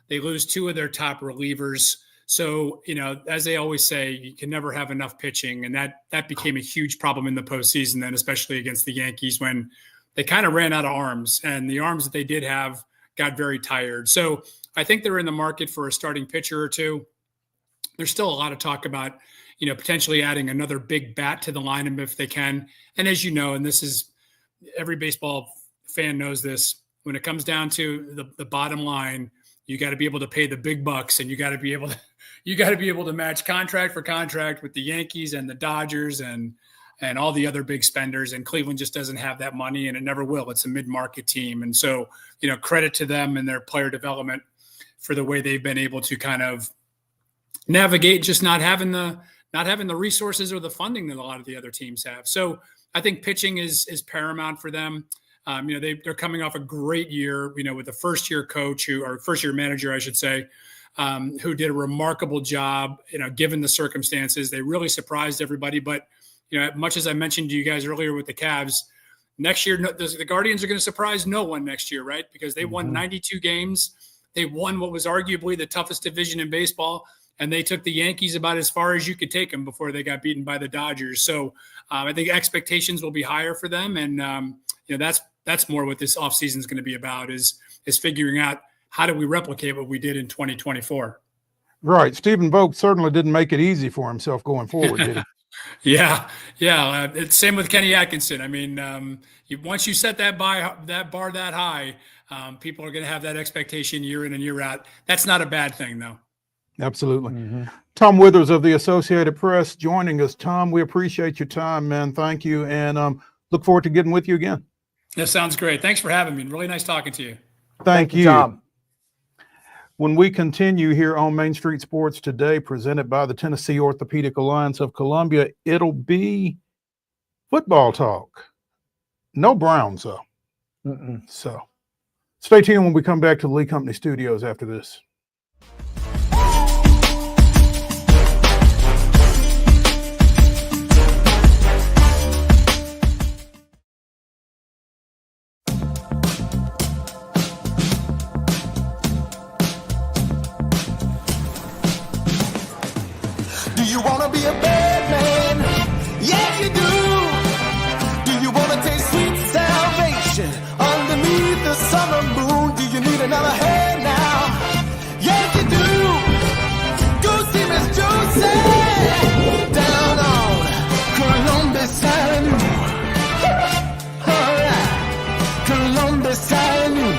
They lose 2 of their top relievers. So, as they always say, you can never have enough pitching, and that became a huge problem in the postseason. Then, especially against the Yankees, when they kind of ran out of arms, and the arms that they did have got very tired. So, I think they're in the market for a starting pitcher or 2. There's still a lot of talk about potentially adding another big bat to the lineup if they can. And as you know, and this is every baseball fan knows this, when it comes down to the bottom line, you got to be able to pay the big bucks, and you got to be able to match contract for contract with the Yankees and the Dodgers and all the other big spenders. And Cleveland just doesn't have that money, and it never will. It's a mid-market team. And so, credit to them and their player development for the way they've been able to kind of navigate just not having the resources or the funding that a lot of the other teams have. So I think pitching is paramount for them. They're coming off a great year, with the first-year coach first-year manager, I should say, who did a remarkable job, given the circumstances. They really surprised everybody. But, much as I mentioned to you guys earlier with the Cavs, next year, the Guardians are going to surprise no one next year, right? Because they won 92 games. They won what was arguably the toughest division in baseball. And they took the Yankees about as far as you could take them before they got beaten by the Dodgers. So I think expectations will be higher for them. And, that's more what this offseason is going to be about is figuring out how do we replicate what we did in 2024. Right. Stephen Vogt certainly didn't make it easy for himself going forward, did he? Yeah. It's same with Kenny Atkinson. I mean, once you set that bar that high, people are going to have that expectation year in and year out. That's not a bad thing, though. Absolutely. Mm-hmm. Tom Withers of the Associated Press joining us. Tom, we appreciate your time, man. Thank you. And look forward to getting with you again. That sounds great. Thanks for having me. Really nice talking to you. Thank you, Tom. When we continue here on Main Street Sports today, presented by the Tennessee Orthopedic Alliance of Columbia, it'll be football talk. No Browns, though. So stay tuned when we come back to the Lee Company studios after this. Be a bad man, yes you do. Do you want to taste sweet salvation underneath the summer moon? Do you need another hand now? Yes you do. Go see Miss Josie down on Columbus Avenue. All right, Columbus Avenue.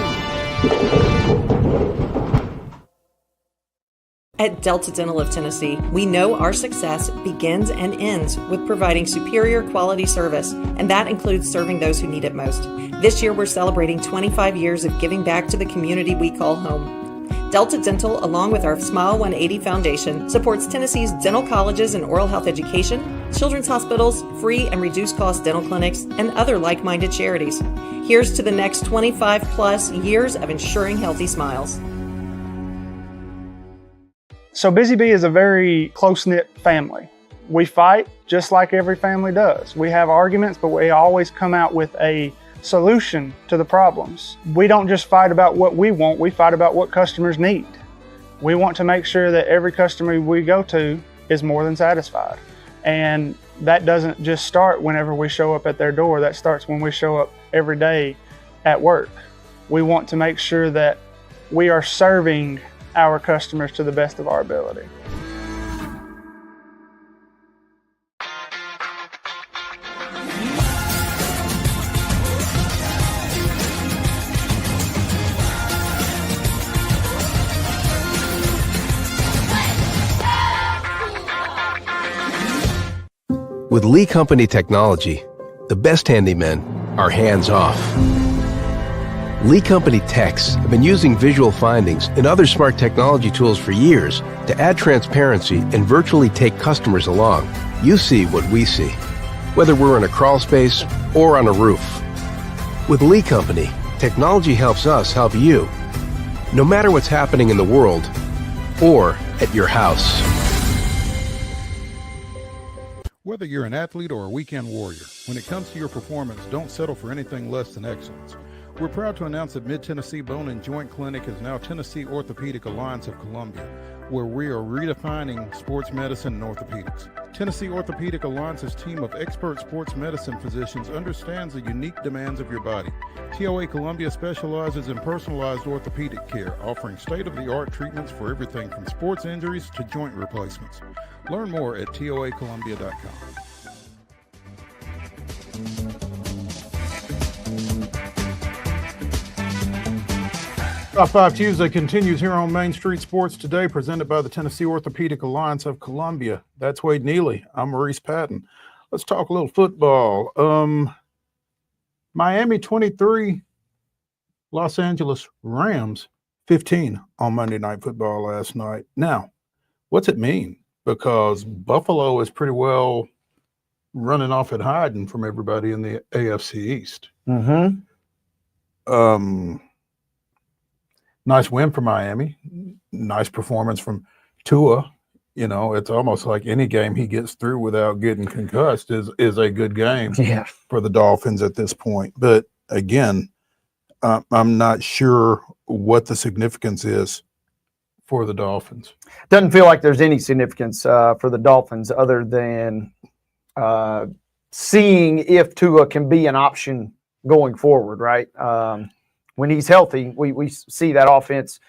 At Delta Dental of Tennessee, we know our success begins and ends with providing superior quality service, and that includes serving those who need it most. This year, we're celebrating 25 years of giving back to the community we call home. Delta Dental, along with our Smile 180 Foundation, supports Tennessee's dental colleges and oral health education, children's hospitals, free and reduced cost dental clinics, and other like-minded charities. Here's to the next 25 plus years of ensuring healthy smiles. So Busy Bee is a very close-knit family. We fight just like every family does. We have arguments, but we always come out with a solution to the problems. We don't just fight about what we want, we fight about what customers need. We want to make sure that every customer we go to is more than satisfied. And that doesn't just start whenever we show up at their door, that starts when we show up every day at work. We want to make sure that we are serving our customers to the best of our ability. With Lee Company technology, the best handymen are hands-off. Lee Company techs have been using visual findings and other smart technology tools for years to add transparency and virtually take customers along. You see what we see, whether we're in a crawl space or on a roof. With Lee Company, technology helps us help you, no matter what's happening in the world or at your house. Whether you're an athlete or a weekend warrior, when it comes to your performance, don't settle for anything less than excellence. We're proud to announce that Mid-Tennessee Bone and Joint Clinic is now Tennessee Orthopedic Alliance of Columbia, where we are redefining sports medicine and orthopedics. Tennessee Orthopedic Alliance's team of expert sports medicine physicians understands the unique demands of your body. TOA Columbia specializes in personalized orthopedic care, offering state-of-the-art treatments for everything from sports injuries to joint replacements. Learn more at toacolumbia.com. Top 5 Tuesday continues here on Main Street Sports Today, presented by the Tennessee Orthopedic Alliance of Columbia. That's Wade Neely. I'm Maurice Patton. Let's talk a little football. Miami 23, Los Angeles Rams 15 on Monday Night Football last night. Now, what's it mean? Because Buffalo is pretty well running off and hiding from everybody in the AFC East. Nice win for Miami. Nice performance from Tua. You know, it's almost like any game he gets through without getting concussed is a good game for the Dolphins at this point. But again, I'm not sure what the significance is for the Dolphins. Doesn't feel like there's any significance for the Dolphins other than seeing if Tua can be an option going forward, right? When he's healthy, we see that offense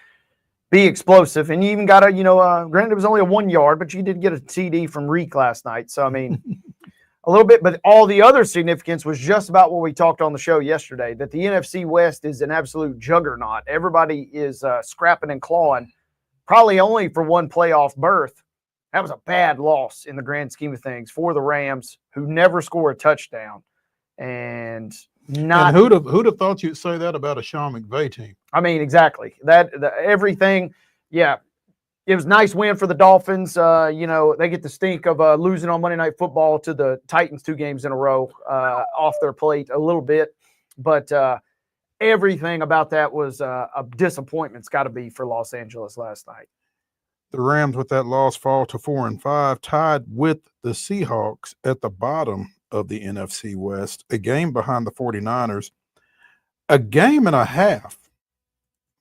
be explosive. And you even got granted it was only a 1 yard, but you did get a TD from Reek last night. So, I mean, a little bit, but all the other significance was just about what we talked on the show yesterday, that the NFC West is an absolute juggernaut. Everybody is scrapping and clawing, probably only for one playoff berth. That was a bad loss in the grand scheme of things for the Rams, who never score a touchdown. And who'd have thought you'd say that about a Sean McVay team? I mean, exactly. Everything. Yeah, it was a nice win for the Dolphins. They get the stink of losing on Monday Night Football to the Titans 2 games in a row off their plate a little bit, but everything about that was a disappointment. It's got to be for Los Angeles last night. The Rams, with that loss, fall to 4-5, tied with the Seahawks at the bottom of the NFC West, a game behind the 49ers, a game and a half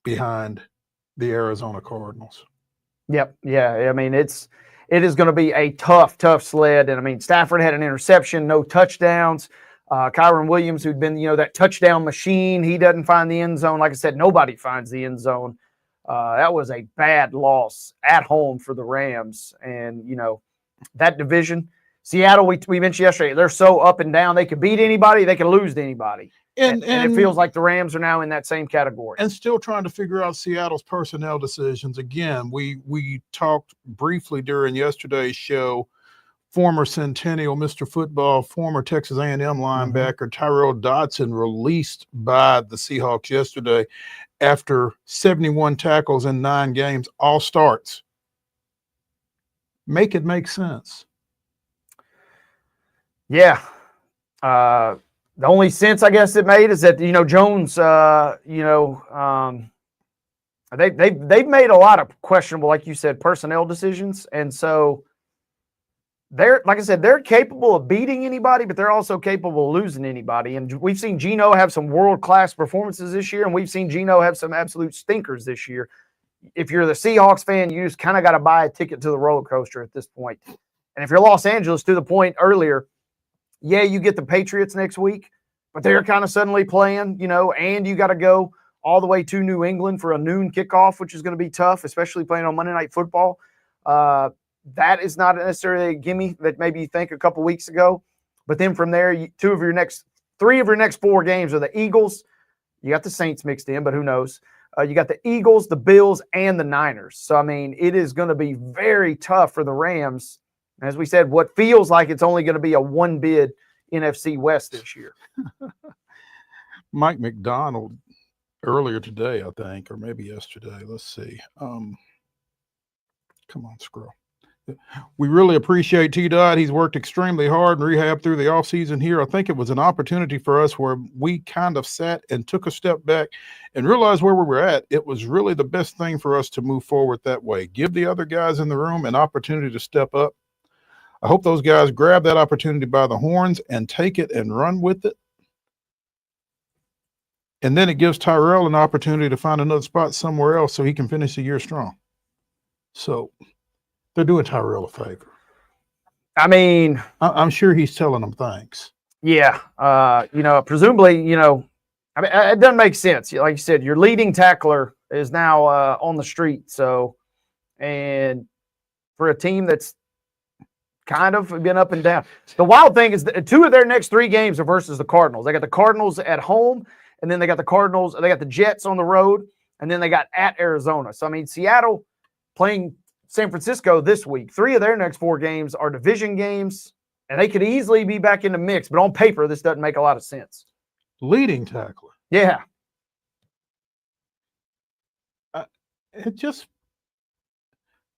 behind the Arizona Cardinals. Yep. Yeah. I mean, it is going to be a tough sled. And I mean, Stafford had an interception, no touchdowns. Kyron Williams, who'd been, that touchdown machine, he doesn't find the end zone. Like I said, nobody finds the end zone. That was a bad loss at home for the Rams. And, that division, Seattle, we mentioned yesterday, they're so up and down. They can beat anybody, they can lose to anybody. And it feels like the Rams are now in that same category. And still trying to figure out Seattle's personnel decisions. Again, we talked briefly during yesterday's show, former Centennial, Mr. Football, former Texas A&M linebacker Tyrell Dodson released by the Seahawks yesterday after 71 tackles in 9 games, all starts. Make it make sense. Yeah. The only sense I guess it made is that, Jones, they've made a lot of questionable, like you said, personnel decisions. And so like I said, they're capable of beating anybody, but they're also capable of losing anybody. And we've seen Geno have some world-class performances this year, and we've seen Geno have some absolute stinkers this year. If you're the Seahawks fan, you just kind of got to buy a ticket to the roller coaster at this point. And if you're Los Angeles, to the point earlier, yeah, you get the Patriots next week, but they're kind of suddenly playing, and you got to go all the way to New England for a noon kickoff, which is going to be tough, especially playing on Monday Night Football. That is not necessarily a gimme that maybe you think a couple weeks ago. But then from there, 3 of your next 4 games are the Eagles. You got the Saints mixed in, but who knows? You got the Eagles, the Bills, and the Niners. So, I mean, it is going to be very tough for the Rams. As we said, what feels like it's only going to be a 1-bid NFC West this year. Mike McDonald earlier today, I think, or maybe yesterday. Let's see. Come on, scroll. We really appreciate T-Dot. He's worked extremely hard and rehab through the offseason here. I think it was an opportunity for us where we kind of sat and took a step back and realized where we were at. It was really the best thing for us to move forward that way. Give the other guys in the room an opportunity to step up. I hope those guys grab that opportunity by the horns and take it and run with it. And then it gives Tyrell an opportunity to find another spot somewhere else so he can finish the year strong. So they're doing Tyrell a favor. I mean, I'm sure he's telling them thanks. yeah. Presumably, I mean, it doesn't make sense. Like you said, your leading tackler is now on the street. So, and for a team that's kind of been up and down. The wild thing is that 2 of their next 3 games are versus the Cardinals. They got the Cardinals at home, and then they got the Jets on the road, and then they got at Arizona. So, I mean, Seattle playing San Francisco this week. 3 of their next 4 games are division games, and they could easily be back in the mix. But on paper, this doesn't make a lot of sense. Leading tackler. Yeah. It just,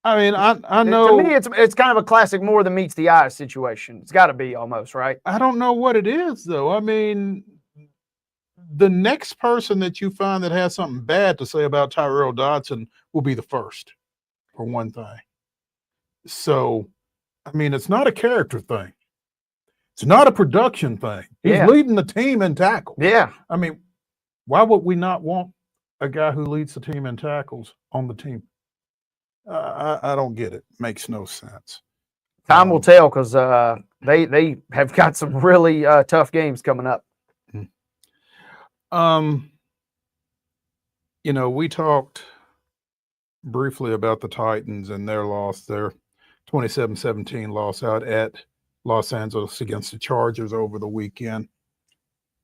I mean, I know. To me, it's kind of a classic more than meets the eye situation. It's got to be almost, right? I don't know what it is, though. I mean, the next person that you find that has something bad to say about Tyrell Dodson will be the first, for one thing. So, I mean, it's not a character thing. It's not a production thing. He's leading the team in tackles. Yeah. I mean, why would we not want a guy who leads the team in tackles on the team? I don't get it. Makes no sense. Time will tell because they have got some really tough games coming up. We talked briefly about the Titans and their loss, their 27-17 loss out at Los Angeles against the Chargers over the weekend.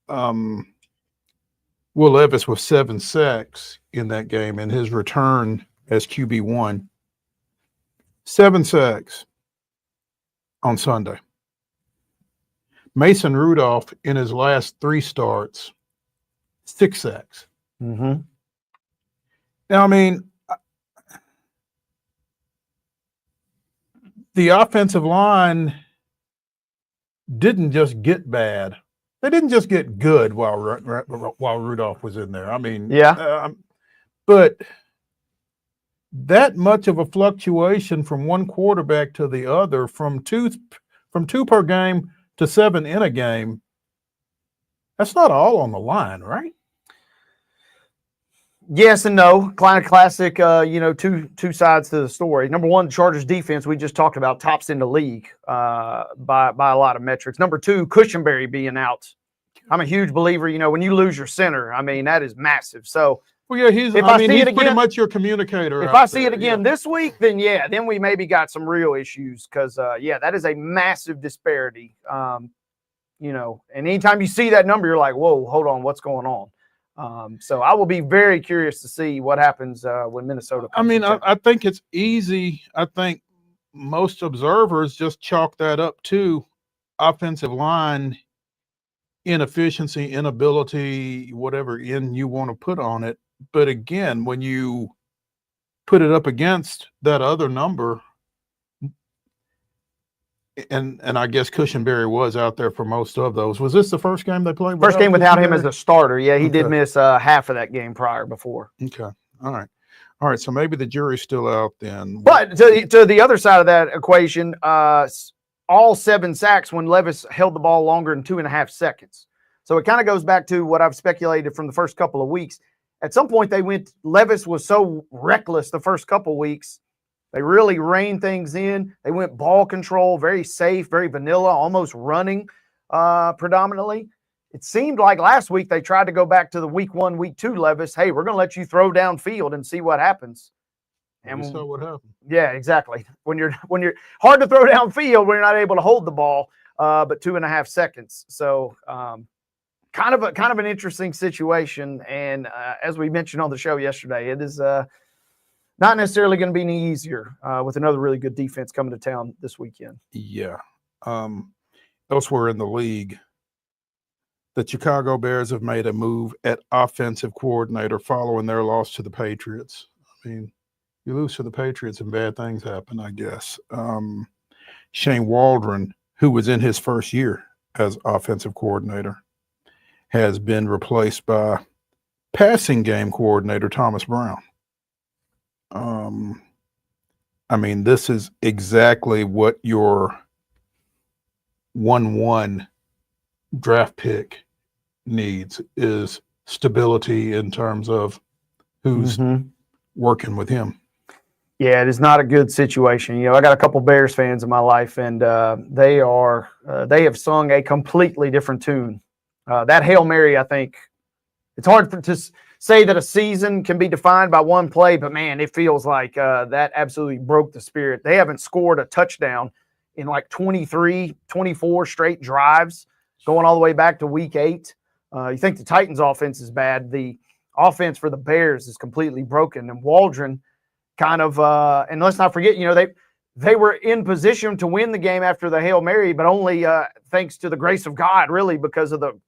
Will Levis with 7 sacks in that game, and his return as QB1. 7 sacks on Sunday. Mason Rudolph in his last 3 starts, 6 sacks. Mm-hmm. Now, I mean, the offensive line didn't just get bad. They didn't just get good while Rudolph was in there. I mean, but that much of a fluctuation from one quarterback to the other, from two per game to 7 in a game, that's not all on the line, right? Yes and no. Kind of classic, two sides to the story. Number one, the Chargers defense we just talked about tops in the league by a lot of metrics. Number 2, Cushenberry being out. I'm a huge believer, when you lose your center, I mean, that is massive. So, he's pretty much your communicator. If I see it again this week, then we maybe got some real issues because, that is a massive disparity. And anytime you see that number, you're like, whoa, hold on, what's going on? So I will be very curious to see what happens when Minnesota comes. I think it's easy. I think most observers just chalk that up to offensive line inefficiency, inability, whatever in you want to put on it. But again, when you put it up against that other number, and I guess Cushenberry was out there for most of those. Was this the first game they played? First game without him as a starter. Yeah, he did miss half of that game prior before. Okay. All right. So maybe the jury's still out then. But to the other side of that equation, all 7 sacks when Levis held the ball longer than 2.5 seconds. So it kind of goes back to what I've speculated from the first couple of weeks. At some point, Levis was so reckless the first couple of weeks. They really reined things in. They went ball control, very safe, very vanilla, almost running predominantly. It seemed like last week they tried to go back to the week 1, week 2 Levis. Hey, we're going to let you throw downfield and see what happens. And we saw what happened. Yeah, exactly. When you're hard to throw downfield when you're not able to hold the ball, but 2.5 seconds. So kind of an interesting situation. And as we mentioned on the show yesterday, it is not necessarily going to be any easier with another really good defense coming to town this weekend. Yeah. Elsewhere in the league, the Chicago Bears have made a move at offensive coordinator following their loss to the Patriots. I mean, you lose to the Patriots and bad things happen, I guess. Shane Waldron, who was in his first year as offensive coordinator, has been replaced by passing game coordinator Thomas Brown. This is exactly what your 1-1 draft pick needs is stability in terms of who's working with him. Yeah, it is not a good situation. You know, I got a couple Bears fans in my life, and they have sung a completely different tune. That Hail Mary, I think, it's hard to say that a season can be defined by one play, but man, it feels like that absolutely broke the spirit. They haven't scored a touchdown in like 23, 24 straight drives, going all the way back to week 8. You think the Titans' offense is bad. The offense for the Bears is completely broken, and Waldron kind of and let's not forget, you know, they were in position to win the game after the Hail Mary, but only thanks to the grace of God, really, because of the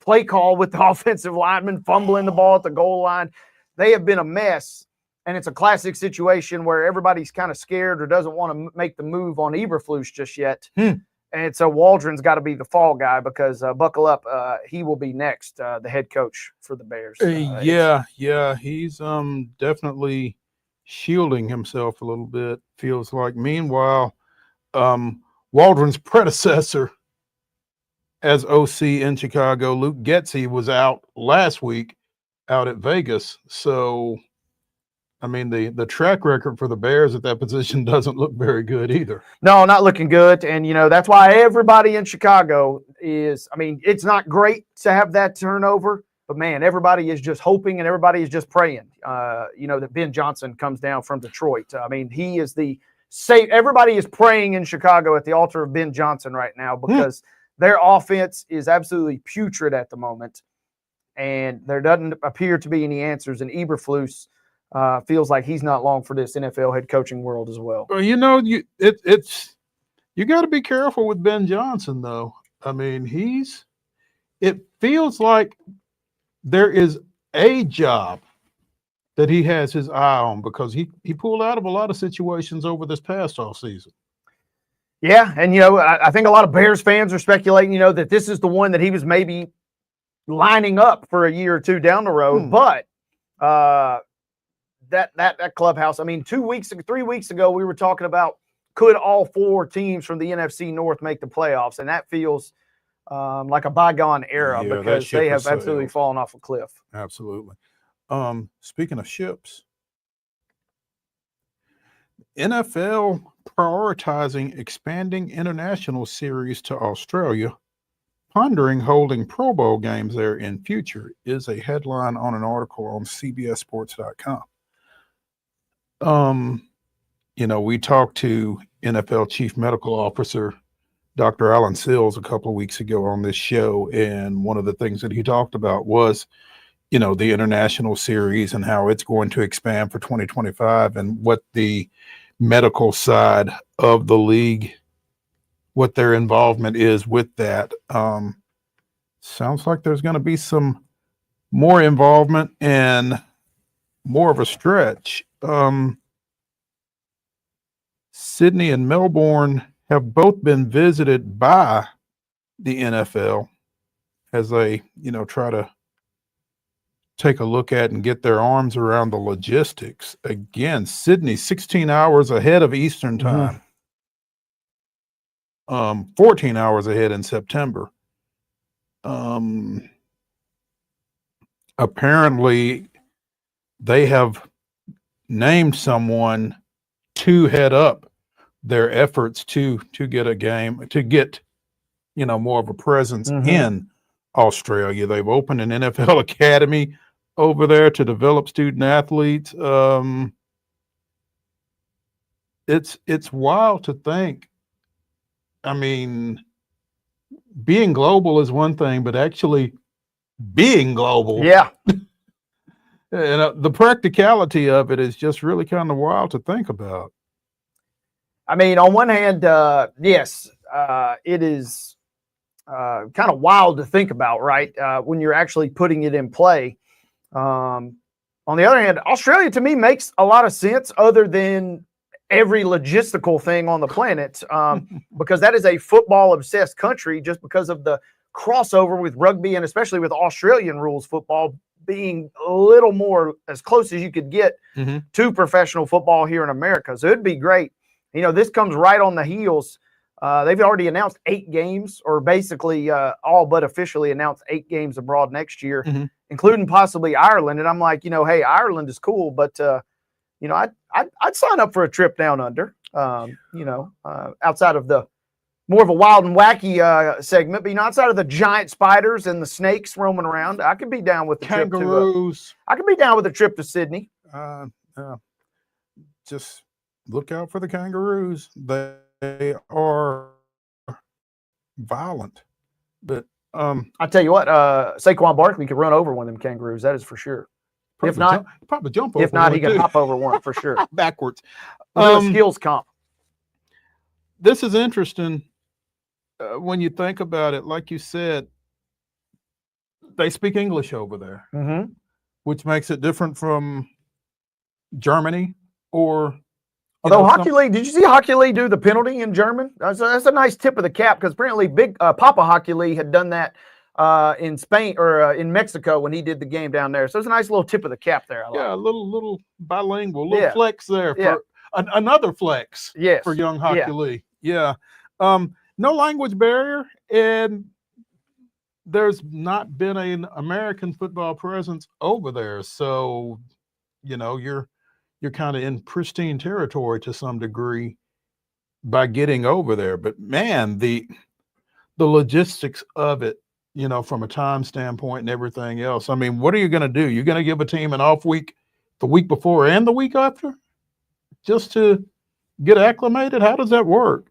play call with the offensive lineman fumbling the ball at the goal line. They have been a mess, and it's a classic situation where everybody's kind of scared or doesn't want to make the move on Eberflus just yet. And so Waldron's got to be the fall guy because buckle up, he will be next, the head coach for the Bears. Yeah, he's definitely shielding himself a little bit, feels like. Meanwhile, Waldron's predecessor as OC in Chicago, Luke Getsy, was out last week out at Vegas. So, I mean, the track record for the Bears at that position doesn't look very good either. No, not looking good. And, you know, that's why everybody in Chicago is, I mean, it's not great to have that turnover, but man, everybody is just hoping and everybody is just praying, you know, that Ben Johnson comes down from Detroit. I mean, he is everybody is praying in Chicago at the altar of Ben Johnson right now because their offense is absolutely putrid at the moment. And there doesn't appear to be any answers. And Eberflus feels like he's not long for this NFL head coaching world as well. Well, you know, you got to be careful with Ben Johnson, though. I mean, it feels like there is a job that he has his eye on because he pulled out of a lot of situations over this past offseason. Yeah, and, you know, I think a lot of Bears fans are speculating, you know, that this is the one that he was maybe lining up for a year or two down the road. But that clubhouse, I mean, 3 weeks ago, we were talking about could all 4 teams from the NFC North make the playoffs, and that feels like a bygone era because they have absolutely fallen off a cliff. Absolutely. Speaking of ships, NFL prioritizing expanding international series to Australia, pondering holding Pro Bowl games there in future, is a headline on an article on CBSSports.com. You know, we talked to NFL Chief Medical Officer Dr. Alan Sills a couple of weeks ago on this show, and one of the things that he talked about was, you know, the international series and how it's going to expand for 2025 and what the medical side of the league, what their involvement is with that. Sounds like there's going to be some more involvement and more of a stretch. Sydney and Melbourne have both been visited by the NFL as they, you know, try to take a look at and get their arms around the logistics. Again, Sydney 16 hours ahead of Eastern time. 14 hours ahead in September. Apparently they have named someone to head up their efforts to get a game, to get, you know, more of a presence in Australia. They've opened an NFL academy over there to develop student athletes. It's wild to think. I mean, being global is one thing, but actually being global. Yeah. And the practicality of it is just really kind of wild to think about. I mean, on one hand, yes, it is kind of wild to think about, right? When you're actually putting it in play. On the other hand, Australia to me makes a lot of sense other than every logistical thing on the planet, because that is a football obsessed country just because of the crossover with rugby and especially with Australian rules football being a little more as close as you could get to professional football here in America. So it'd be great. You know, this comes right on the heels They've already announced 8 games, or basically all but officially announced 8 games abroad next year, including possibly Ireland. And I'm like, hey, Ireland is cool, but I'd sign up for a trip down under. Outside of the more of a wild and wacky segment, but outside of the giant spiders and the snakes roaming around, I could be down with the kangaroos. I could be down with a trip to Sydney. Just look out for the kangaroos. They are violent, but I tell you what, Saquon Barkley could run over one of them kangaroos. That is for sure. If not, probably jump over. If not, he can hop over one for sure. Backwards. Skills comp. This is interesting when you think about it. Like you said, they speak English over there, which makes it different from Germany or. Although Hockey League, did you see Hockey League do the penalty in German? That's a nice tip of the cap, because apparently Big Papa Hockey League had done that in Spain or in Mexico when he did the game down there. So it's a nice little tip of the cap there. A little bilingual, little flex there for another flex for young Hockey League. Yeah. No language barrier, and there's not been an American football presence over there. So, you're kind of in pristine territory to some degree by getting over there. But man, the logistics of it, from a time standpoint and everything else. I mean, what are you going to do? You're going to give a team an off week the week before and the week after just to get acclimated? How does that work?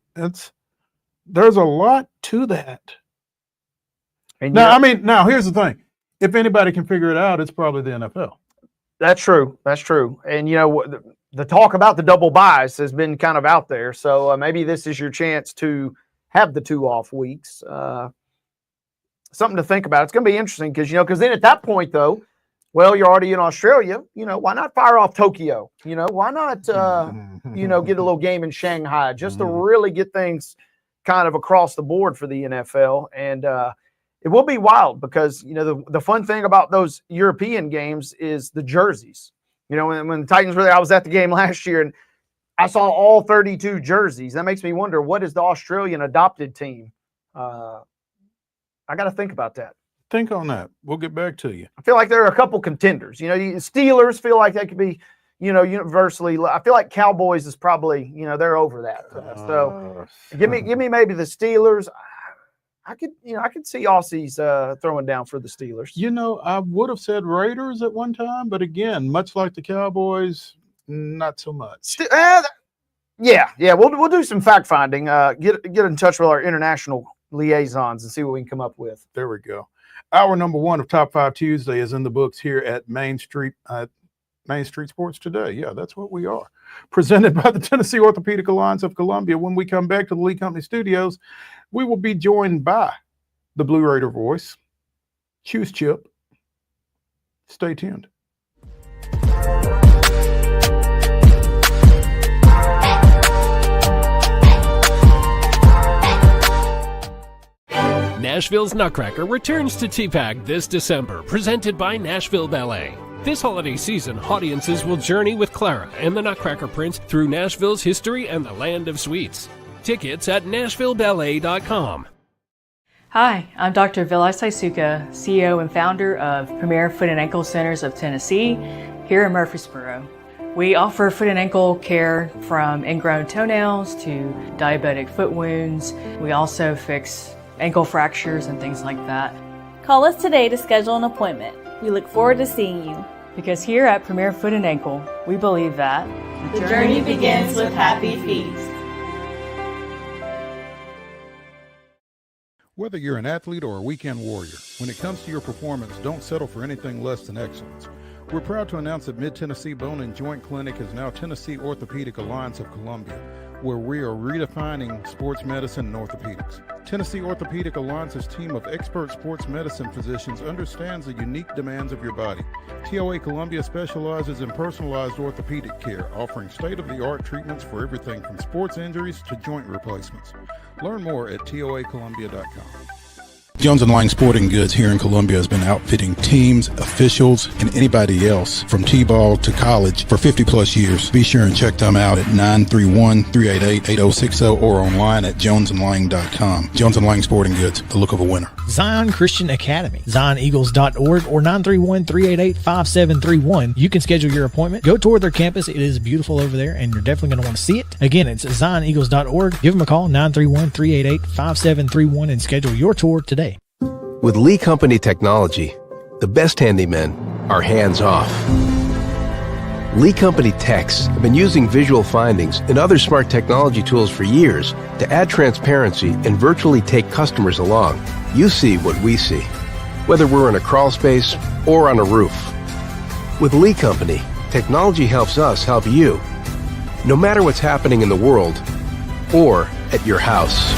There's a lot to that. And now here's the thing. If anybody can figure it out, it's probably the NFL. That's true. And, the talk about the double buys has been kind of out there. So maybe this is your chance to have the 2 off weeks. Something to think about. It's going to be interesting because then at that point, though, well, you're already in Australia. Why not fire off Tokyo? Why not, get a little game in Shanghai just to really get things kind of across the board for the NFL. And, it will be wild because, the fun thing about those European games is the jerseys. When the Titans were there, I was at the game last year and I saw all 32 jerseys. That makes me wonder, what is the Australian adopted team? I got to think about that. Think on that. We'll get back to you. I feel like there are a couple contenders. Steelers feel like they could be, universally. I feel like Cowboys is probably, they're over that. So give me maybe the Steelers. I could see Aussies throwing down for the Steelers. I would have said Raiders at one time, but again, much like the Cowboys, not so much. We'll do some fact finding. Get in touch with our international liaisons and see what we can come up with. There we go. Hour number 1 of Top 5 Tuesday is in the books here at Main Street Sports Today. Yeah, that's what we are. Presented by the Tennessee Orthopedic Alliance of Columbia. When we come back to the Lee Company Studios, we will be joined by the Blue Raider voice, Choose Chip. Stay tuned. Nashville's Nutcracker returns to TPAC this December, presented by Nashville Ballet. This holiday season, audiences will journey with Clara and the Nutcracker Prince through Nashville's history and the land of sweets. Tickets at NashvilleBallet.com. Hi, I'm Dr. Vilay Saisuka, CEO and founder of Premier Foot and Ankle Centers of Tennessee here in Murfreesboro. We offer foot and ankle care from ingrown toenails to diabetic foot wounds. We also fix ankle fractures and things like that. Call us today to schedule an appointment. We look forward to seeing you. Because here at Premier Foot and Ankle, we believe that the journey begins with happy feet. Whether you're an athlete or a weekend warrior, when it comes to your performance, don't settle for anything less than excellence. We're proud to announce that Mid-Tennessee Bone and Joint Clinic is now Tennessee Orthopedic Alliance of Columbia, where we are redefining sports medicine and orthopedics. Tennessee Orthopedic Alliance's team of expert sports medicine physicians understands the unique demands of your body. TOA Columbia specializes in personalized orthopedic care, offering state-of-the-art treatments for everything from sports injuries to joint replacements. Learn more at toacolumbia.com. Jones & Lang Sporting Goods here in Columbia has been outfitting teams, officials, and anybody else from T-ball to college for 50-plus years. Be sure and check them out at 931-388-8060 or online at jonesandlang.com. Jones & Lang Sporting Goods, the look of a winner. Zion Christian Academy, zioneagles.org or 931-388-5731. You can schedule your appointment. Go tour their campus. It is beautiful over there, and you're definitely going to want to see it. Again, it's zioneagles.org. Give them a call, 931-388-5731, and schedule your tour today. With Lee Company technology, the best handymen are hands-off. Lee Company techs have been using visual findings and other smart technology tools for years to add transparency and virtually take customers along. You see what we see, whether we're in a crawl space or on a roof. With Lee Company, technology helps us help you, no matter what's happening in the world or at your house.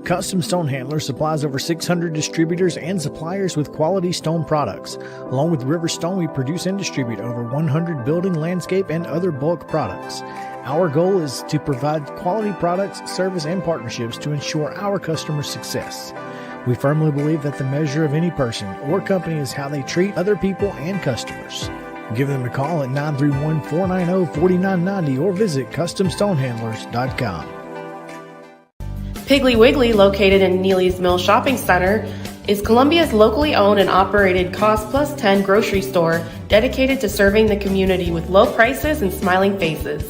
Custom Stone Handler supplies over 600 distributors and suppliers with quality stone products. Along with River Stone, we produce and distribute over 100 building, landscape, and other bulk products. Our goal is to provide quality products, service, and partnerships to ensure our customers' success. We firmly believe that the measure of any person or company is how they treat other people and customers. Give them a call at 931-490-4990 or visit CustomStonehandlers.com. Piggly Wiggly, located in Neely's Mill Shopping Center, is Columbia's locally owned and operated Cost Plus 10 grocery store dedicated to serving the community with low prices and smiling faces.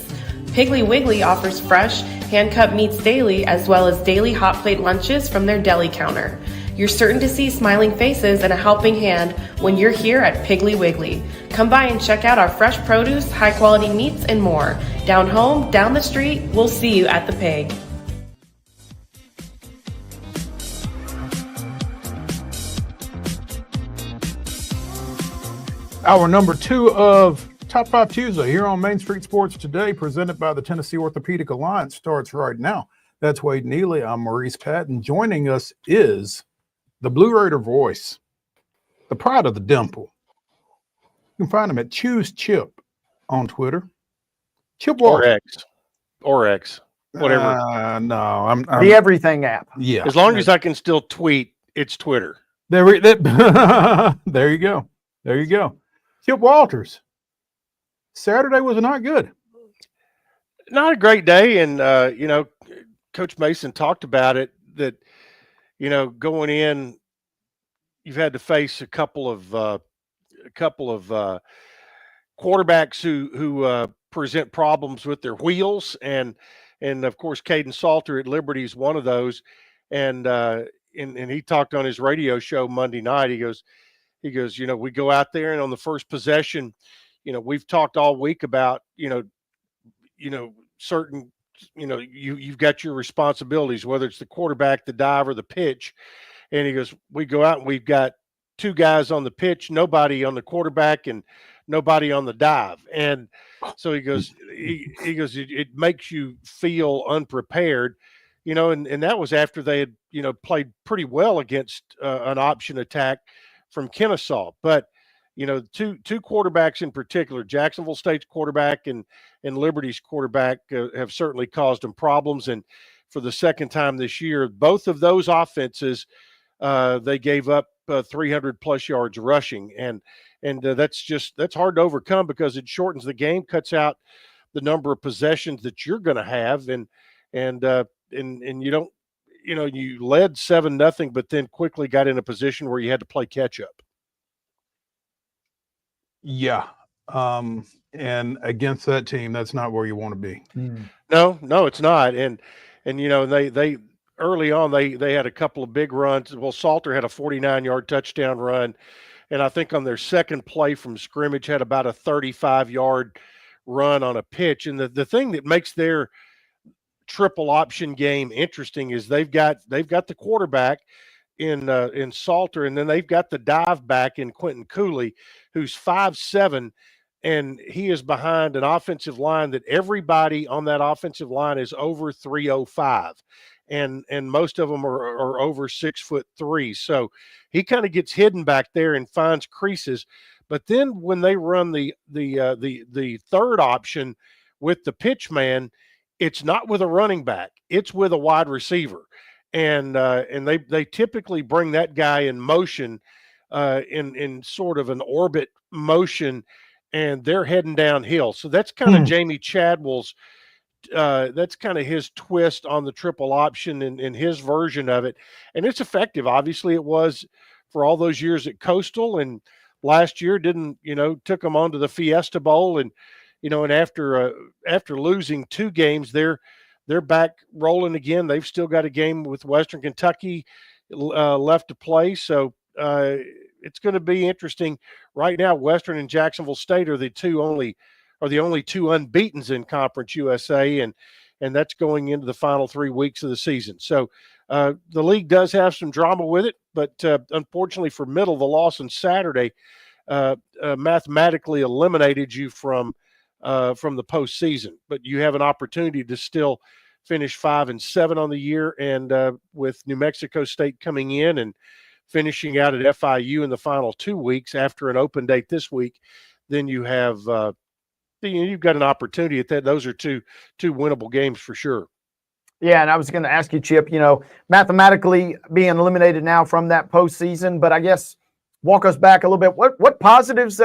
Piggly Wiggly offers fresh, hand-cut meats daily as well as daily hot plate lunches from their deli counter. You're certain to see smiling faces and a helping hand when you're here at Piggly Wiggly. Come by and check out our fresh produce, high-quality meats, and more. Down home, down the street, we'll see you at the Pig. Our number 2 of Top 5 Tuesday here on Main Street Sports Today, presented by the Tennessee Orthopedic Alliance, starts right now. That's Wade Neely. I'm Maurice Patton. Joining us is the Blue Raider voice, the pride of the dimple. You can find him at Choose Chip on Twitter. Chip Walker. Or X, whatever. No, I'm the everything app. Yeah. As long as I can still tweet, it's Twitter. There you go. There you go. Chip Walters. Saturday was not good. Not a great day. And, Coach Mason talked about it, that, going in, you've had to face a couple of quarterbacks who present problems with their wheels. And of course, Caden Salter at Liberty is one of those. And he talked on his radio show Monday night. He goes, we go out there and on the first possession, we've talked all week about, certain, you've got your responsibilities, whether it's the quarterback, the dive, or the pitch. And he goes, we go out and we've got 2 guys on the pitch, nobody on the quarterback and nobody on the dive. And so he goes, it makes you feel unprepared, and that was after they had, played pretty well against an option attack from Kennesaw. But, two quarterbacks in particular, Jacksonville State's quarterback and Liberty's quarterback have certainly caused them problems. And for the second time this year, both of those offenses, they gave up 300 plus yards rushing. And that's hard to overcome because it shortens the game, cuts out the number of possessions that you're going to have. And you don't, you led 7-0, but then quickly got in a position where you had to play catch up. Yeah. And against that team, that's not where you want to be. No, it's not. And they early on, they had a couple of big runs. Well, Salter had a 49-yard touchdown run. And I think on their second play from scrimmage had about a 35-yard run on a pitch. And the thing that makes their triple option game interesting is they've got the quarterback in Salter, and then they've got the dive back in Quentin Cooley, who's 5'7", and he is behind an offensive line that everybody on that offensive line is over 305, and most of them are over 6'3". So he kind of gets hidden back there and finds creases. But then when they run the third option with the pitch man, it's not with a running back, it's with a wide receiver. And they typically bring that guy in motion, in sort of an orbit motion, and they're heading downhill. So that's kind of Jamie Chadwell's that's kind of his twist on the triple option in his version of it. And it's effective. Obviously it was for all those years at Coastal, and last year took them onto the Fiesta Bowl. And, and after losing 2 games, they're back rolling again. They've still got a game with Western Kentucky left to play. So it's going to be interesting. Right now, Western and Jacksonville State are the only 2 unbeatens in Conference USA, and that's going into the final 3 weeks of the season. So the league does have some drama with it, but unfortunately for Middle, the loss on Saturday mathematically eliminated you from the postseason. But you have an opportunity to still finish 5-7 on the year, and with New Mexico State coming in and finishing out at FIU in the final 2 weeks after an open date this week, then you have you've got an opportunity at that. Those are two winnable games for sure. Yeah, and I was going to ask you, Chip, mathematically being eliminated now from that postseason, but I guess walk us back a little bit. What positives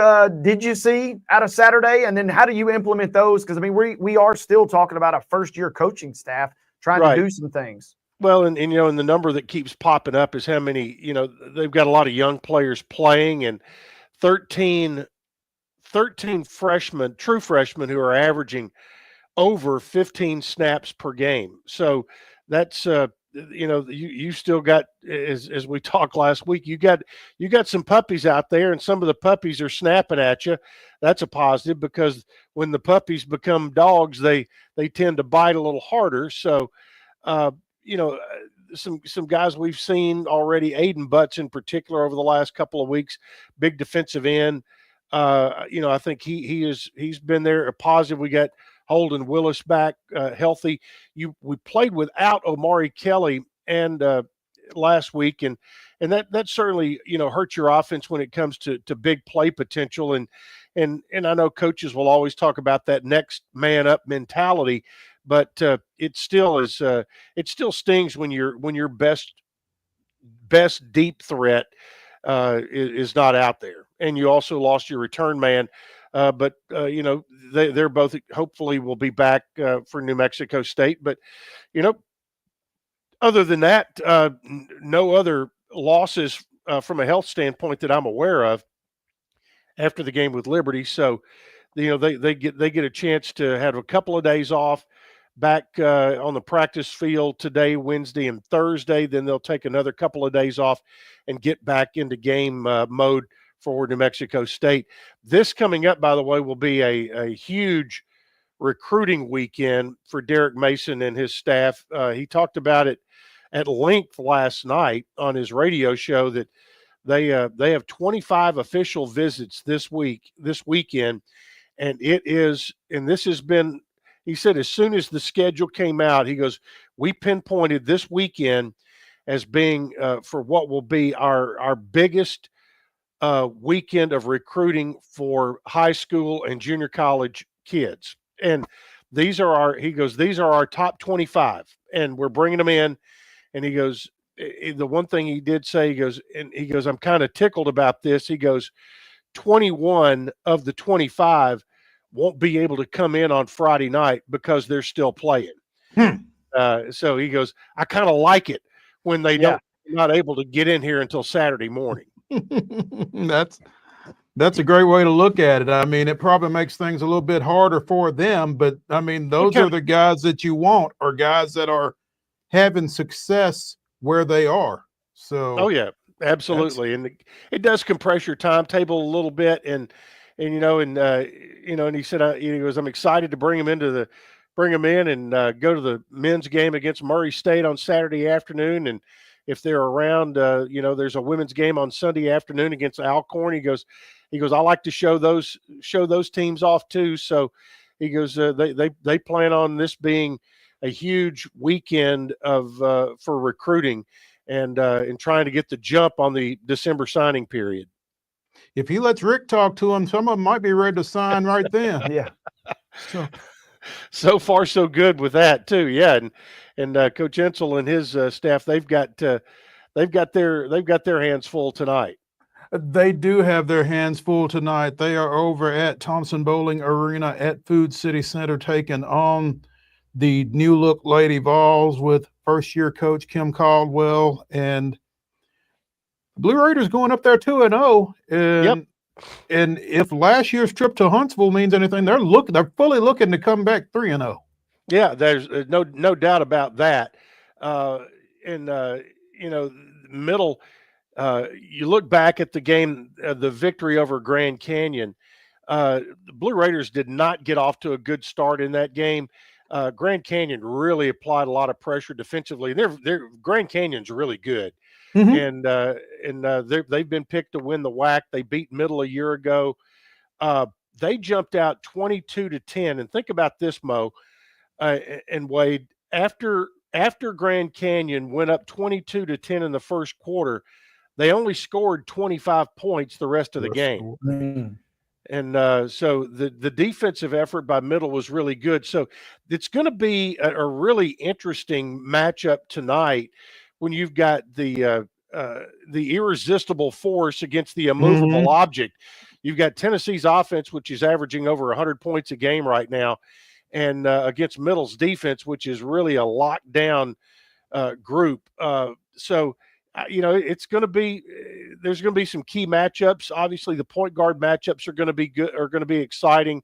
did you see out of Saturday, and then how do you implement those? Because, I mean, we are still talking about a first-year coaching staff trying to do some things. Well, and and the number that keeps popping up is how many, they've got a lot of young players playing, and 13 freshmen, true freshmen, who are averaging over 15 snaps per game. So that's you still got, as we talked last week, you got some puppies out there, and some of the puppies are snapping at you. That's a positive, because when the puppies become dogs, they tend to bite a little harder. So some guys we've seen already, Aiden Butts in particular over the last couple of weeks, big defensive end. I think he's been there, a positive. We got Holden Willis back healthy. We played without Omari Kelly and last week, and that certainly hurts your offense when it comes to big play potential. And I know coaches will always talk about that next man up mentality, but it still stings when your best deep threat is not out there. And you also lost your return man. But they're both hopefully will be back for New Mexico State. But, other than that, no other losses from a health standpoint that I'm aware of after the game with Liberty. So, they get a chance to have a couple of days off back on the practice field today, Wednesday, and Thursday. Then they'll take another couple of days off and get back into game mode for New Mexico State. This coming up, by the way, will be a huge recruiting weekend for Derek Mason and his staff. He talked about it at length last night on his radio show that they have 25 official visits this weekend, and this has been, he said, as soon as the schedule came out, he goes, we pinpointed this weekend as being for what will be our biggest weekend of recruiting for high school and junior college kids. And these are our top 25, and we're bringing them in. And he goes, the one thing he did say, he goes, I'm kind of tickled about this. He goes, 21 of the 25 won't be able to come in on Friday night because they're still playing. So he goes, I kind of like it when they not able to get in here until Saturday morning. That's a great way to look at it. I mean, it probably makes things a little bit harder for them, but I mean, those are the guys that you want, or guys that are having success where they are. So, oh yeah, absolutely. And it does compress your timetable a little bit. And he said, he goes, I'm excited to bring him in and go to the men's game against Murray State on Saturday afternoon. And if they're around, there's a women's game on Sunday afternoon against Alcorn. He goes, I like to show those teams off too. So he goes, they plan on this being a huge weekend for recruiting and trying to get the jump on the December signing period. If he lets Rick talk to him, some of them might be ready to sign right then. Yeah. So so far so good with that too. Yeah, and Coach Ensel and his staff, they've got their hands full tonight. They do have their hands full tonight. They are over at Thompson Bowling Arena at Food City Center taking on the new look Lady Vols with first-year coach Kim Caldwell, and Blue Raiders going up there 2-0. And and if last year's trip to Huntsville means anything, they're fully looking to come back 3-0. Yeah, there's no doubt about that. Middle. You look back at the game, the victory over Grand Canyon. The Blue Raiders did not get off to a good start in that game. Grand Canyon really applied a lot of pressure defensively. Their Grand Canyon's really good, and they've been picked to win the WAC. They beat Middle a year ago. They jumped out 22-10, and think about this, Mo and Wade. After Grand Canyon went up 22-10 in the first quarter, they only scored 25 points the rest of the game. And so the defensive effort by Middle was really good. So it's going to be a really interesting matchup tonight when you've got the irresistible force against the immovable object. You've got Tennessee's offense, which is averaging over 100 points a game right now, and against Middle's defense, which is really a lockdown group. It's going to be there's going to be some key matchups. Obviously, the point guard matchups are going to be good, are going to be exciting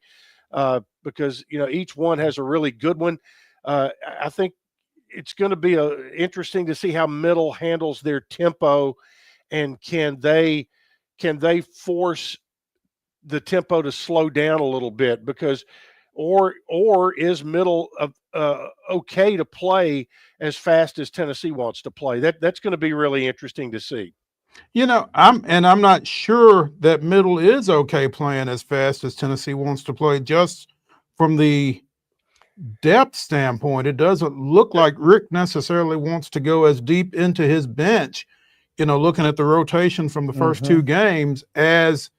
because each one has a really good one. I think it's going to be interesting to see how Middle handles their tempo, and can they force the tempo to slow down a little bit, because or is Middle okay to play as fast as Tennessee wants to play? That's going to be really interesting to see. I'm not sure that Middle is okay playing as fast as Tennessee wants to play. Just from the depth standpoint, it doesn't look like Rick necessarily wants to go as deep into his bench, looking at the rotation from the first two games, as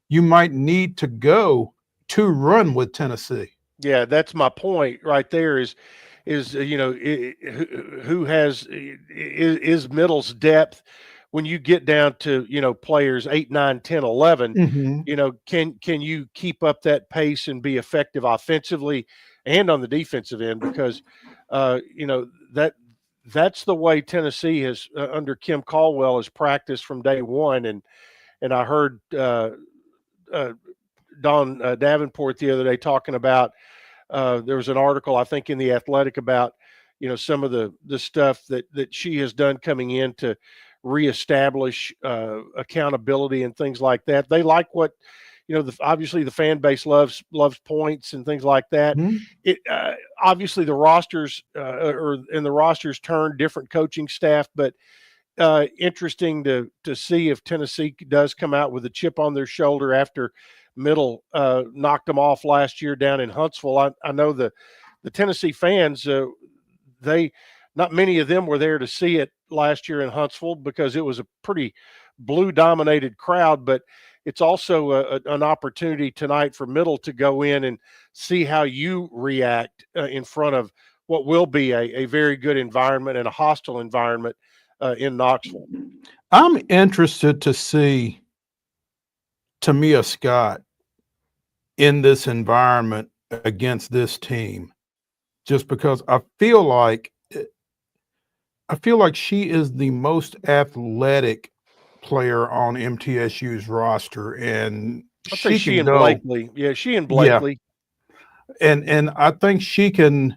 you might need to go to run with Tennessee. Yeah, that's my point right there. Is who has is Middle's depth when you get down to players 8, 9, 10, 11. Can you keep up that pace and be effective offensively and on the defensive end? Because that's the way Tennessee has under Kim Caldwell has practiced from day one. And I heard Don Davenport the other day talking about there was an article, I think, in The Athletic about some of the stuff that she has done coming in to reestablish accountability and things like that. They like what obviously the fan base loves points and things like that. It obviously the rosters the rosters turn different coaching staff, but interesting to see if Tennessee does come out with a chip on their shoulder after Middle knocked them off last year down in Huntsville. I know the Tennessee fans, not many of them were there to see it last year in Huntsville because it was a pretty blue-dominated crowd, but it's also an opportunity tonight for Middle to go in and see how you react in front of what will be a very good environment and a hostile environment in Knoxville. I'm interested to see Tamia Scott in this environment against this team, just because I feel like she is the most athletic player on MTSU's roster, and she and Blakely. Yeah, she and Blakely. Yeah. And I think she can,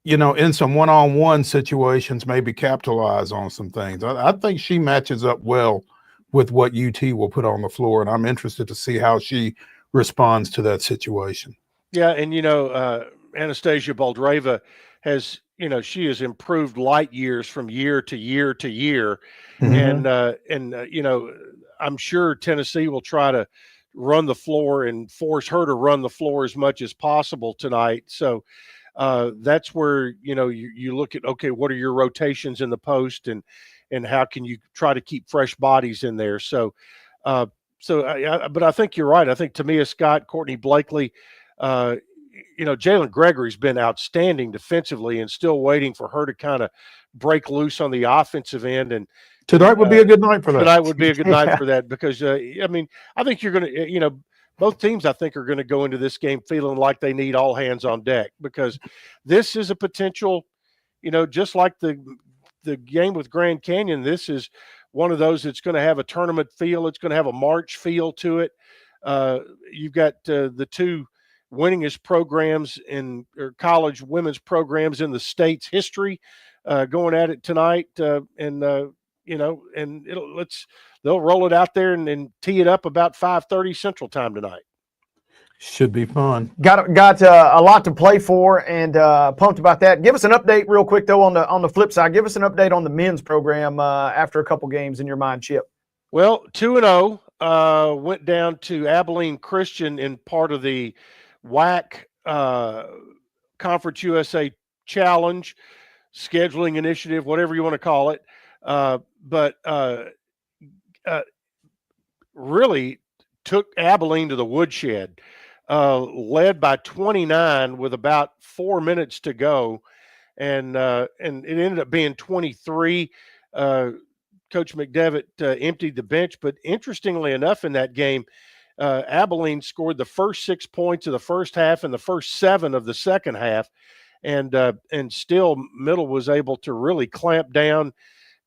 in some one-on-one situations, maybe capitalize on some things. I think she matches up well with what UT will put on the floor, and I'm interested to see how she responds to that situation. Yeah, and Anastasia Boldreva has, she has improved light years from year to year to year, and I'm sure Tennessee will try to run the floor and force her to run the floor as much as possible tonight. So that's where you look at, okay, what are your rotations in the post, and how can you try to keep fresh bodies in there? So but I think you're right. I think Tamia Scott, Courtney Blakely, Jalen Gregory's been outstanding defensively, and still waiting for her to kind of break loose on the offensive end. And tonight would be a good night for that. Tonight would be a good night for that, because I think you're going to, both teams I think are going to go into this game feeling like they need all hands on deck, because this is a potential, just like the game with Grand Canyon, this is one of those that's going to have a tournament feel. It's going to have a March feel to it. You've got the two winningest programs or college women's programs in the state's history going at it tonight, and they'll roll it out there and tee it up about 5:30 Central Time tonight. Should be fun. Got a lot to play for, and pumped about that. Give us an update real quick though on the flip side. Give us an update on the men's program after a couple games in your mind, Chip. Well, 2-0 went down to Abilene Christian in part of the WAC Conference USA Challenge scheduling initiative, whatever you want to call it. But really took Abilene to the woodshed, led by 29 with about 4 minutes to go. And it ended up being 23. Coach McDevitt emptied the bench, but interestingly enough in that game, Abilene scored the first 6 points of the first half and the first 7 of the second half. And still Middle was able to really clamp down.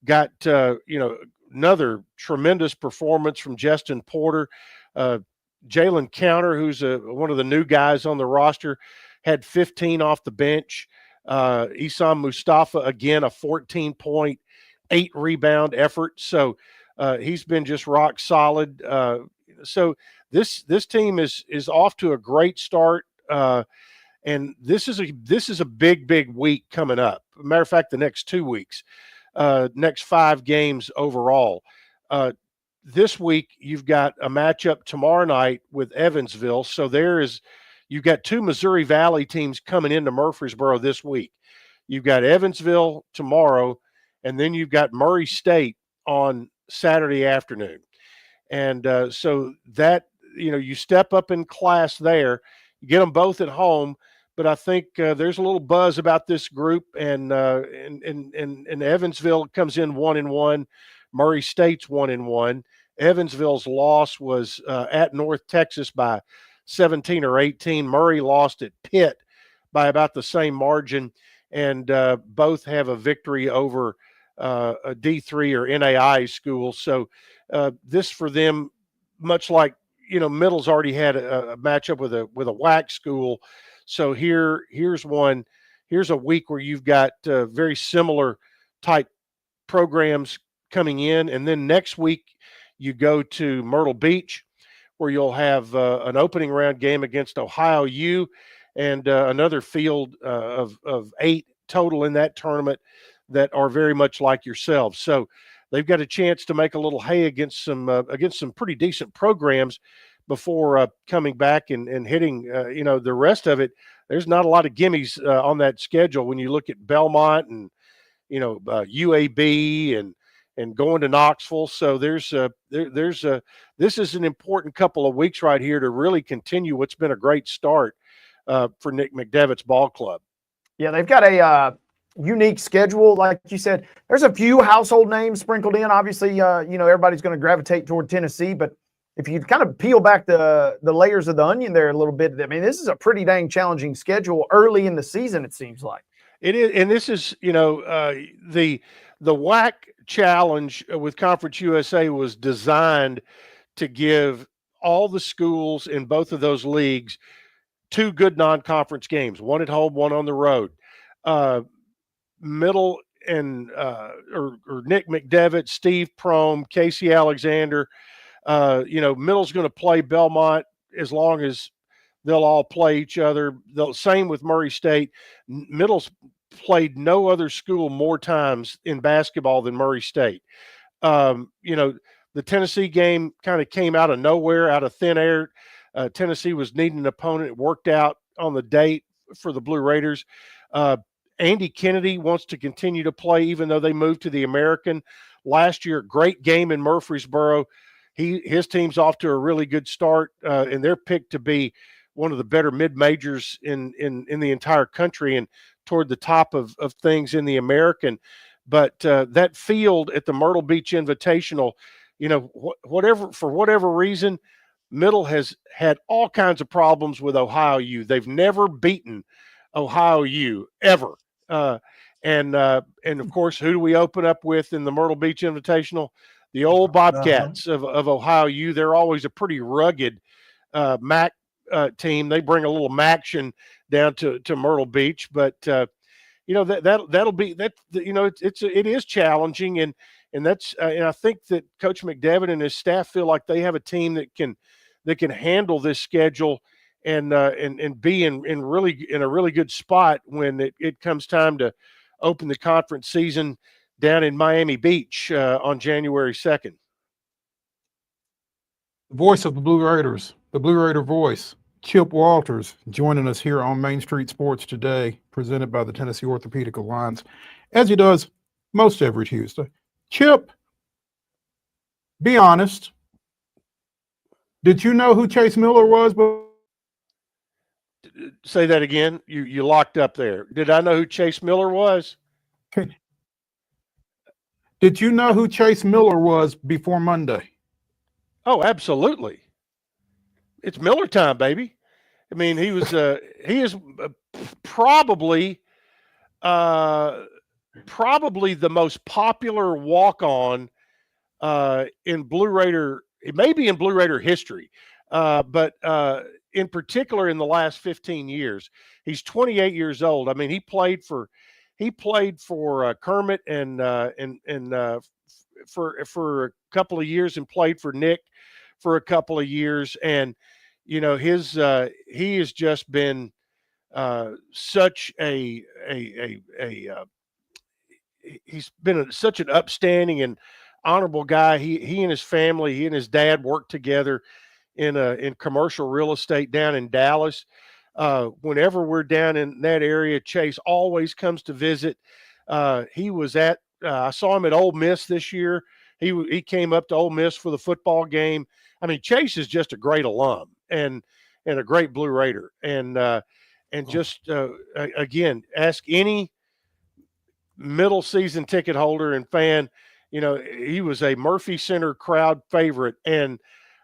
Got another tremendous performance from Justin Porter. Jalen Counter, who's one of the new guys on the roster, had 15 off the bench. Isam Mustafa, again, a 14-point, 8-rebound effort. So he's been just rock solid. So this team is off to a great start. And this is a big week coming up. As a matter of fact, the next 2 weeks, next 5 games overall. This week you've got a matchup tomorrow night with Evansville. So you've got 2 Missouri Valley teams coming into Murfreesboro this week. You've got Evansville tomorrow, and then you've got Murray State on Saturday afternoon. And so that, you step up in class there, you get them both at home. But I think there's a little buzz about this group, and Evansville comes in 1-1. Murray State's 1-1. Evansville's loss was at North Texas by 17 or 18. Murray lost at Pitt by about the same margin, and both have a victory over a D3 or NAI school. So this for them, much like Middle's already had a matchup with a WAC school. So here's a week where you've got very similar type programs coming in, and then next week you go to Myrtle Beach, where you'll have an opening round game against Ohio U, and another field of 8 total in that tournament that are very much like yourselves. So they've got a chance to make a little hay against some pretty decent programs before coming back and hitting, the rest of it. There's not a lot of gimmies on that schedule when you look at Belmont and, UAB and going to Knoxville. So this is an important couple of weeks right here to really continue what's been a great start for Nick McDevitt's ball club. Yeah, they've got a unique schedule. Like you said, there's a few household names sprinkled in. Obviously, everybody's going to gravitate toward Tennessee, but if you kind of peel back the layers of the onion there a little bit, I mean, this is a pretty dang challenging schedule early in the season, it seems like. It is, and this is, the WAC challenge with Conference USA was designed to give all the schools in both of those leagues 2 good non-conference games, one at home, one on the road. Middle and or Nick McDevitt, Steve Prohm, Casey Alexander. Middle's going to play Belmont as long as they'll all play each other. The same with Murray State. Middle's played no other school more times in basketball than Murray State. The Tennessee game kind of came out of nowhere, out of thin air. Tennessee was needing an opponent. It worked out on the date for the Blue Raiders. Andy Kennedy wants to continue to play even though they moved to the American last year. Great game in Murfreesboro. His team's off to a really good start, and they're picked to be one of the better mid majors in the entire country and toward the top of things in the American. But that field at the Myrtle Beach Invitational, you know, for whatever reason, Middle has had all kinds of problems with Ohio U. They've never beaten Ohio U ever. And of course, who do we open up with in the Myrtle Beach Invitational? The old Bobcats of Ohio U. They're always a pretty rugged MAC team. They bring a little action down to Myrtle Beach, but you know, that'll be that. You know, it is challenging, and that's and I think that Coach McDevitt and his staff feel like they have a team that can handle this schedule and be in a really good spot when it comes time to open the conference season down in Miami Beach on January 2nd. The voice of the Blue Raiders, the Blue Raider voice, Chip Walters, joining us here on Main Street Sports Today, presented by the Tennessee Orthopedic Alliance, as he does most every Tuesday. Chip, be honest. Did you know who Chase Miller was? Say that again. You locked up there. Did I know who Chase Miller was? Did you know who Chase Miller was before Monday? Oh, absolutely. It's Miller time, baby. I mean, he is probably the most popular walk-on in Blue Raider. It may be in Blue Raider history, but in particular in the last 15 years. He's 28 years old. I mean, he played for Kermit and for a couple of years, and played for Nick for a couple of years. And you know, he has just been such he's been such an upstanding and honorable guy. He and his family, he and his dad worked together in commercial real estate down in Dallas. Whenever we're down in that area, Chase always comes to visit. He was at I saw him at Ole Miss this year. He came up to Ole Miss for the football game. I mean, Chase is just a great alum and a great Blue Raider. And just again, ask any middle season ticket holder and fan. You know, he was a Murphy Center crowd favorite. And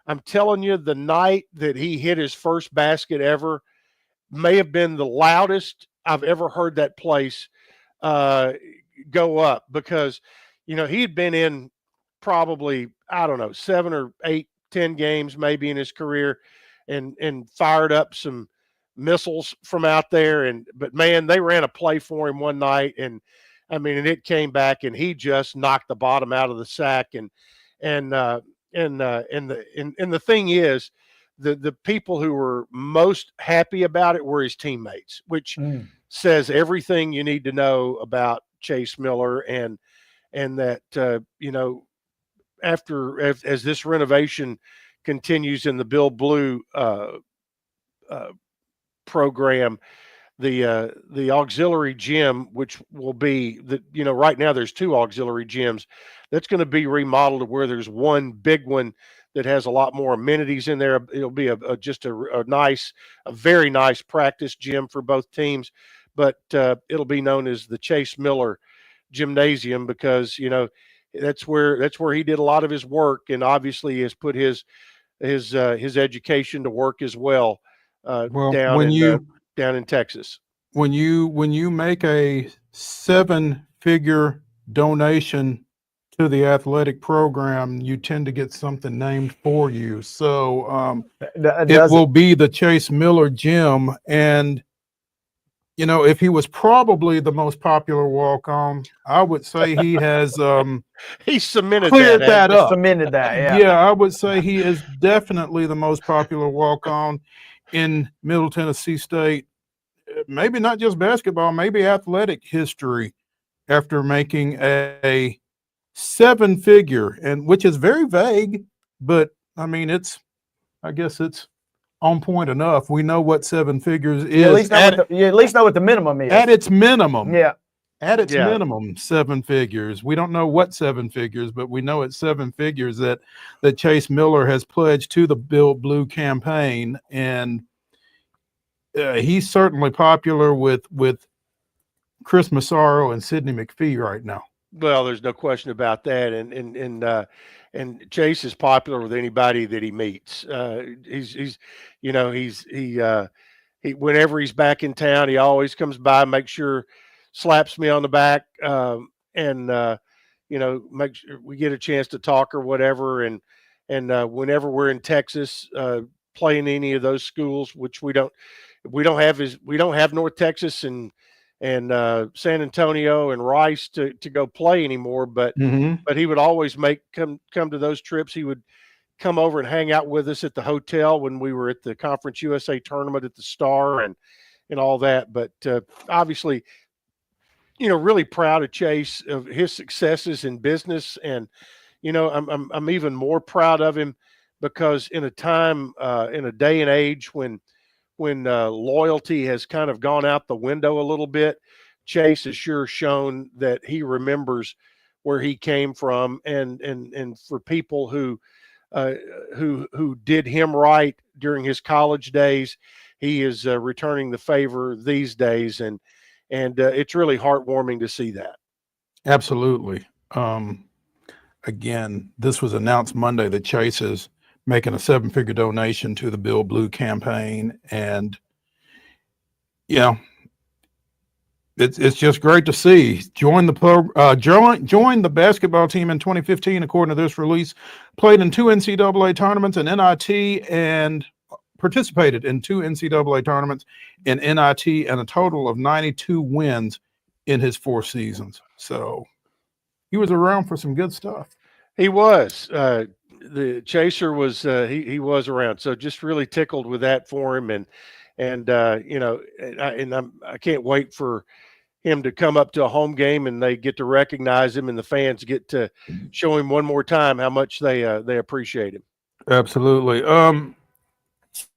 I'm telling you, the night that he hit his first basket ever may have been the loudest I've ever heard that place go up, because, you know, he had been in probably, I don't know, 7 or 8, 10 games maybe in his career, and fired up some missiles from out there. But man, they ran a play for him one night, and I mean, and it came back, and he just knocked the bottom out of the sack. And the thing is, the people who were most happy about it were his teammates, which says everything you need to know about Chase Miller. And that you know, as this renovation continues in the Bill Blue program, the auxiliary gym, which will be you know, right now there's 2 auxiliary gyms, that's going to be remodeled to where there's one big one that has a lot more amenities in there. It'll be a very nice practice gym for both teams, but it'll be known as the Chase Miller Gymnasium, because, you know, that's where he did a lot of his work, and obviously has put his education to work as well. Down in Texas. When you make a 7-figure donation to the athletic program, you tend to get something named for you. So it will be the Chase Miller Gym. And, you know, if he was probably the most popular walk-on, I would say he has he cemented cleared that up. Cemented that, yeah. Yeah, I would say he is definitely the most popular walk-on in Middle Tennessee State. Maybe not just basketball, maybe athletic history, after making a 7-figure, and which is very vague, but I mean, I guess it's on point enough. We know what 7 figures is. You at least know what the minimum is. At its minimum. Yeah. At its minimum, 7 figures. We don't know what 7 figures, but we know it's 7 figures that Chase Miller has pledged to the Bill Blue campaign. And, he's certainly popular with Chris Massaro and Sidney McPhee right now. Well, there's no question about that, and Chase is popular with anybody that he meets. He whenever he's back in town, he always comes by, makes sure, slaps me on the back, and make sure we get a chance to talk or whatever. And whenever we're in Texas, playing any of those schools, which we don't have North Texas and San Antonio and Rice to go play anymore, but he would always come to those trips. He would come over and hang out with us at the hotel when we were at the Conference USA tournament at the Star and all that. But obviously, really proud of Chase, of his successes in business, and I'm even more proud of him because in a time, in a day and age when loyalty has kind of gone out the window a little bit, Chase has sure shown that he remembers where he came from, and for people who did him right during his college days, he is returning the favor these days, and it's really heartwarming to see that. Absolutely. Again, this was announced Monday that Chase is making a 7-figure donation to the Bill Blue campaign, and it's just great to see. Join the basketball team in 2015, according to this release. Played in 2 NCAA tournaments in NIT and participated in 2 NCAA tournaments in NIT and a total of 92 wins in his 4 seasons. So he was around for some good stuff. He was. The Chaser was he was around. So just really tickled with that for him, and I can't wait for him to come up to a home game and they get to recognize him and the fans get to show him one more time how much they appreciate him. Absolutely.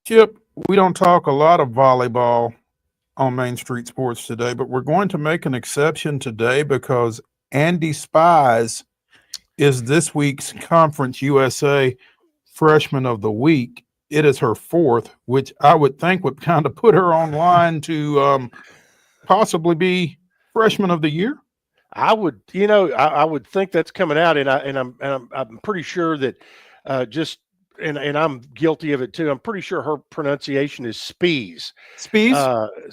Chip, we don't talk a lot of volleyball on Main Street Sports today, but we're going to make an exception today because Andy Spies is this week's Conference USA Freshman of the Week. It is her 4th, which I would think would kind of put her on line to possibly be Freshman of the Year. I would think that's coming out, and I'm pretty sure that and I'm guilty of it too. I'm pretty sure her pronunciation is Spies. Spies.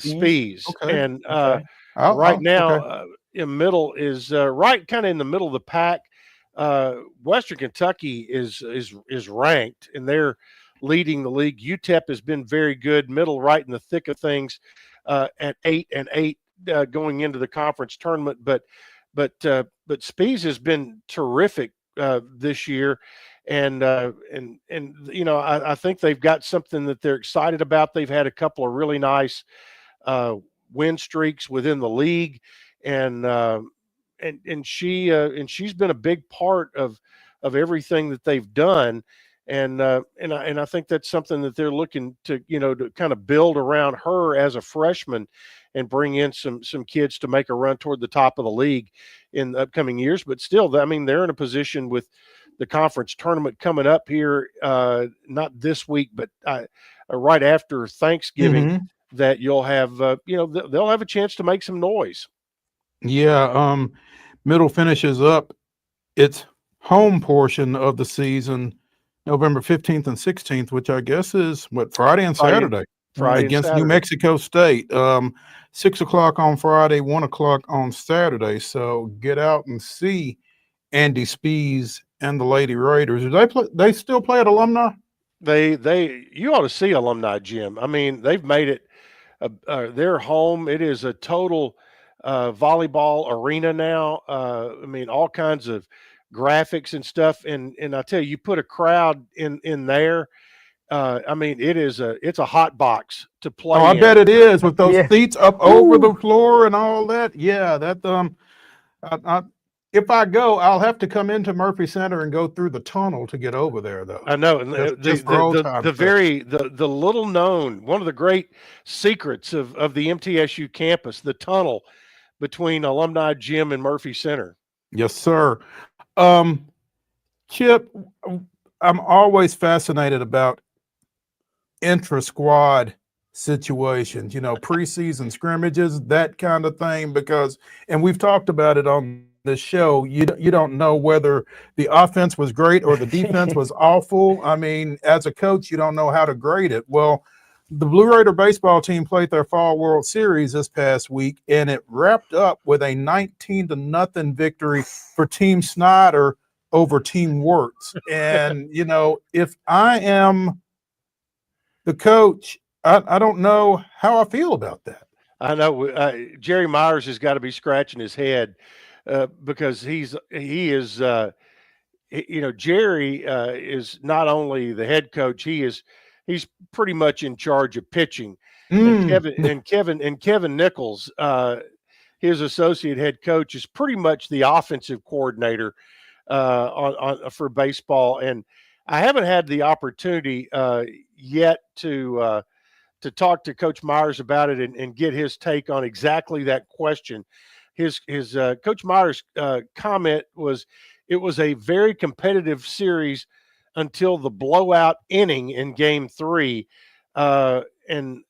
Okay. And right now, in middle is right kind of in the middle of the pack. Western Kentucky is ranked, and they're leading the league. UTEP has been very good, middle right in the thick of things, at 8-8 going into the conference tournament. But Spies has been terrific this year, and I think they've got something that they're excited about. They've had a couple of really nice win streaks within the league, and she's been a big part of everything that they've done, and I think that's something that they're looking to to kind of build around her as a freshman and bring in some kids to make a run toward the top of the league in the upcoming years. But still, I mean, they're in a position with the conference tournament coming up here, not this week, but right after Thanksgiving, that you'll have they'll have a chance to make some noise. Yeah, Middle finishes up its home portion of the season November 15th and 16th, which I guess is Friday and Saturday. Friday against and Saturday. New Mexico State. 6 o'clock on Friday, 1 o'clock on Saturday. So get out and see Andy Spies and the Lady Raiders. Do they still play at Alumni? You ought to see Alumni Gym. I mean, they've made it their home. It is a total volleyball arena now. I mean, all kinds of graphics and stuff. And I tell you put a crowd in there. I mean, it's a hot box to play. Oh, I bet it is, with those seats up over the floor and all that. Yeah, that if I go, I'll have to come into Murphy Center and go through the tunnel to get over there, though. I know. And the little known, one of the great secrets of the MTSU campus, the tunnel between Alumni Gym and Murphy Center. Yes, sir. Chip, I'm always fascinated about intra-squad situations, preseason scrimmages, that kind of thing, and we've talked about it on this show, you don't know whether the offense was great or the defense was awful. I mean, as a coach, you don't know how to grade it. Well, the Blue Raider baseball team played their Fall World Series this past week, and it wrapped up with a 19-0 victory for Team Snyder over Team Wirtz. And, if I am the coach, I don't know how I feel about that. I know Jerry Myers has got to be scratching his head because he is, Jerry is not only the head coach, he's pretty much in charge of pitching. And Kevin Nichols, his associate head coach, is pretty much the offensive coordinator for baseball. And I haven't had the opportunity yet to talk to Coach Myers about it and get his take on exactly that question. His Coach Myers' comment was, it was a very competitive series until the blowout inning in Game 3, and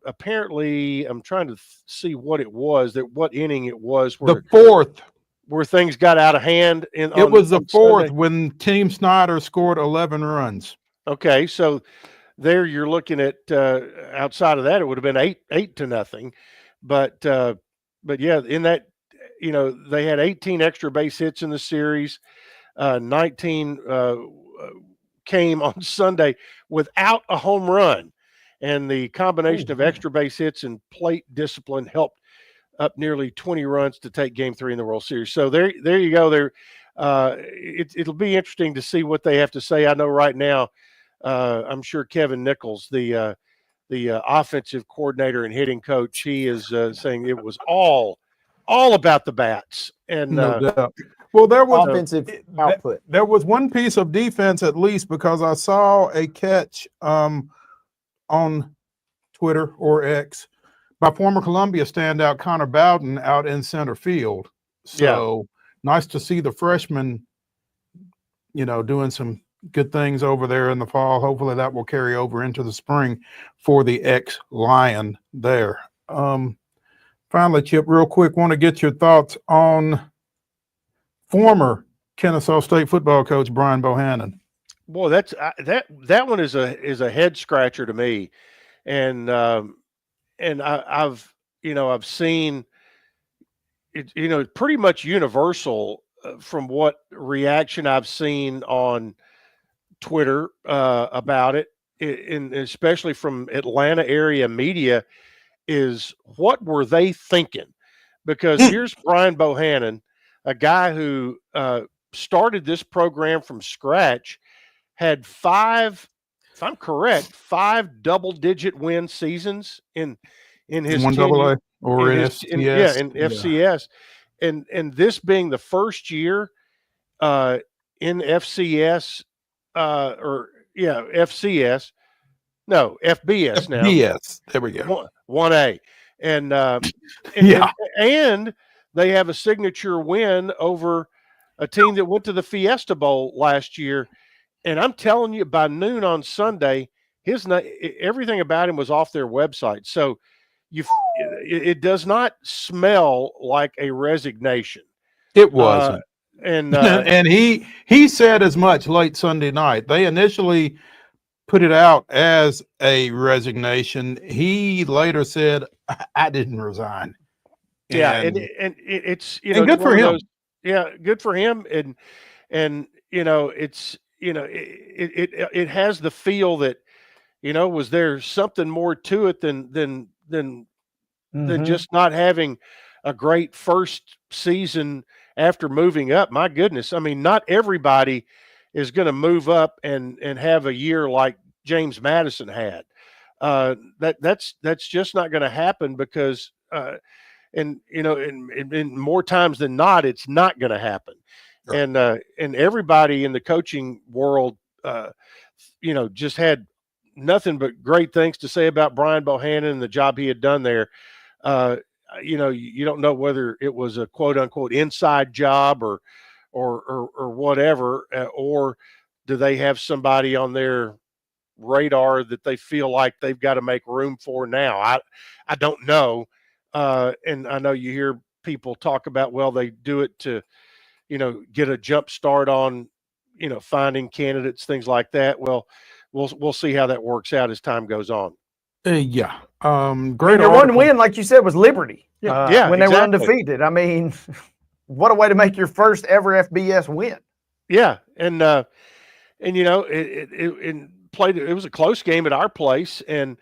apparently I'm trying to see what inning it was. The fourth, where things got out of hand. It was the fourth when Team Snyder scored 11 runs. Okay, so there you're looking at outside of that, it would have been 8-0. But yeah, in that, they had 18 extra base hits in the series. 19 came on Sunday without a home run, and the combination of extra base hits and plate discipline helped up nearly 20 runs to take Game 3 in the World Series. So there you go. It'll be interesting to see what they have to say. I know right now, I'm sure Kevin Nichols, the offensive coordinator and hitting coach, he is saying it was all about the bats. And no doubt. Well, there was offensive output. There was one piece of defense, at least, because I saw a catch on Twitter or X by former Columbia standout Connor Bowden out in center field. So nice to see the freshman, doing some good things over there in the fall. Hopefully that will carry over into the spring for the ex-Lion there. Finally, Chip, real quick, want to get your thoughts on former Kennesaw State football coach Brian Bohannon. Boy, that one is a head scratcher to me, and I've seen it, pretty much universal from what reaction I've seen on Twitter about it, and especially from Atlanta area media, is what were they thinking? Because here's Brian Bohannon, a guy who started this program from scratch, had 5 double-digit win seasons in his one tenure, AA or in FCS. in FCS, and this being the first year in FCS, FCS, no FBS now. FBS, there we go. 1A, and they have a signature win over a team that went to the Fiesta Bowl last year. And I'm telling you, by noon on Sunday, everything about him was off their website. So it does not smell like a resignation. It wasn't. And he said as much late Sunday night. They initially put it out as a resignation. He later said, I didn't resign. And it's good for him. Good for him. And it's it has the feel that, was there something more to it than just not having a great first season after moving up. My goodness. I mean, not everybody is going to move up and have a year like James Madison had. That's just not going to happen because, in more times than not, it's not going to happen. Right. And everybody in the coaching world, just had nothing but great things to say about Brian Bohannon and the job he had done there. You don't know whether it was a quote unquote inside job or whatever, or do they have somebody on their radar that they feel like they've got to make room for now? I don't know. And I know you hear people talk about, well, they do it to, get a jump start on, finding candidates, things like that. Well, we'll see how that works out as time goes on. Yeah. Great. Their one win, like you said, was Liberty. Yeah, when they were exactly. undefeated. I mean, what a way to make your first ever FBS win. Yeah, and it was a close game at our place, but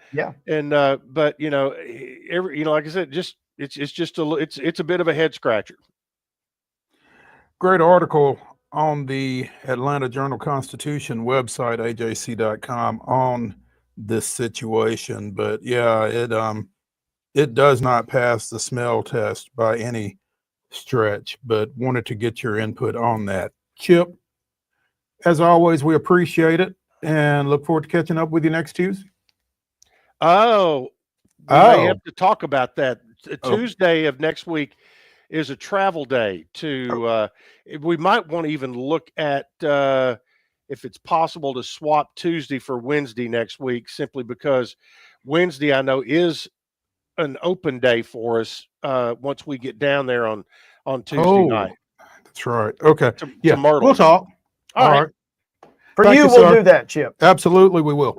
like I said, it's a bit of a head scratcher. Great article on the Atlanta Journal-Constitution website, ajc.com, on this situation. But yeah, it does not pass the smell test by any stretch, but wanted to get your input on that. Chip, as always, we appreciate it and look forward to catching up with you next Tuesday. We may have to talk about that. Tuesday of next week is a travel day we might want to even look at if it's possible to swap Tuesday for Wednesday next week, simply because Wednesday I know is an open day for us once we get down there on Tuesday night. That's right. Okay. To Myrtle. We'll talk. All right. For Thank you, you, we'll sir. do that, Chip. Absolutely, we will.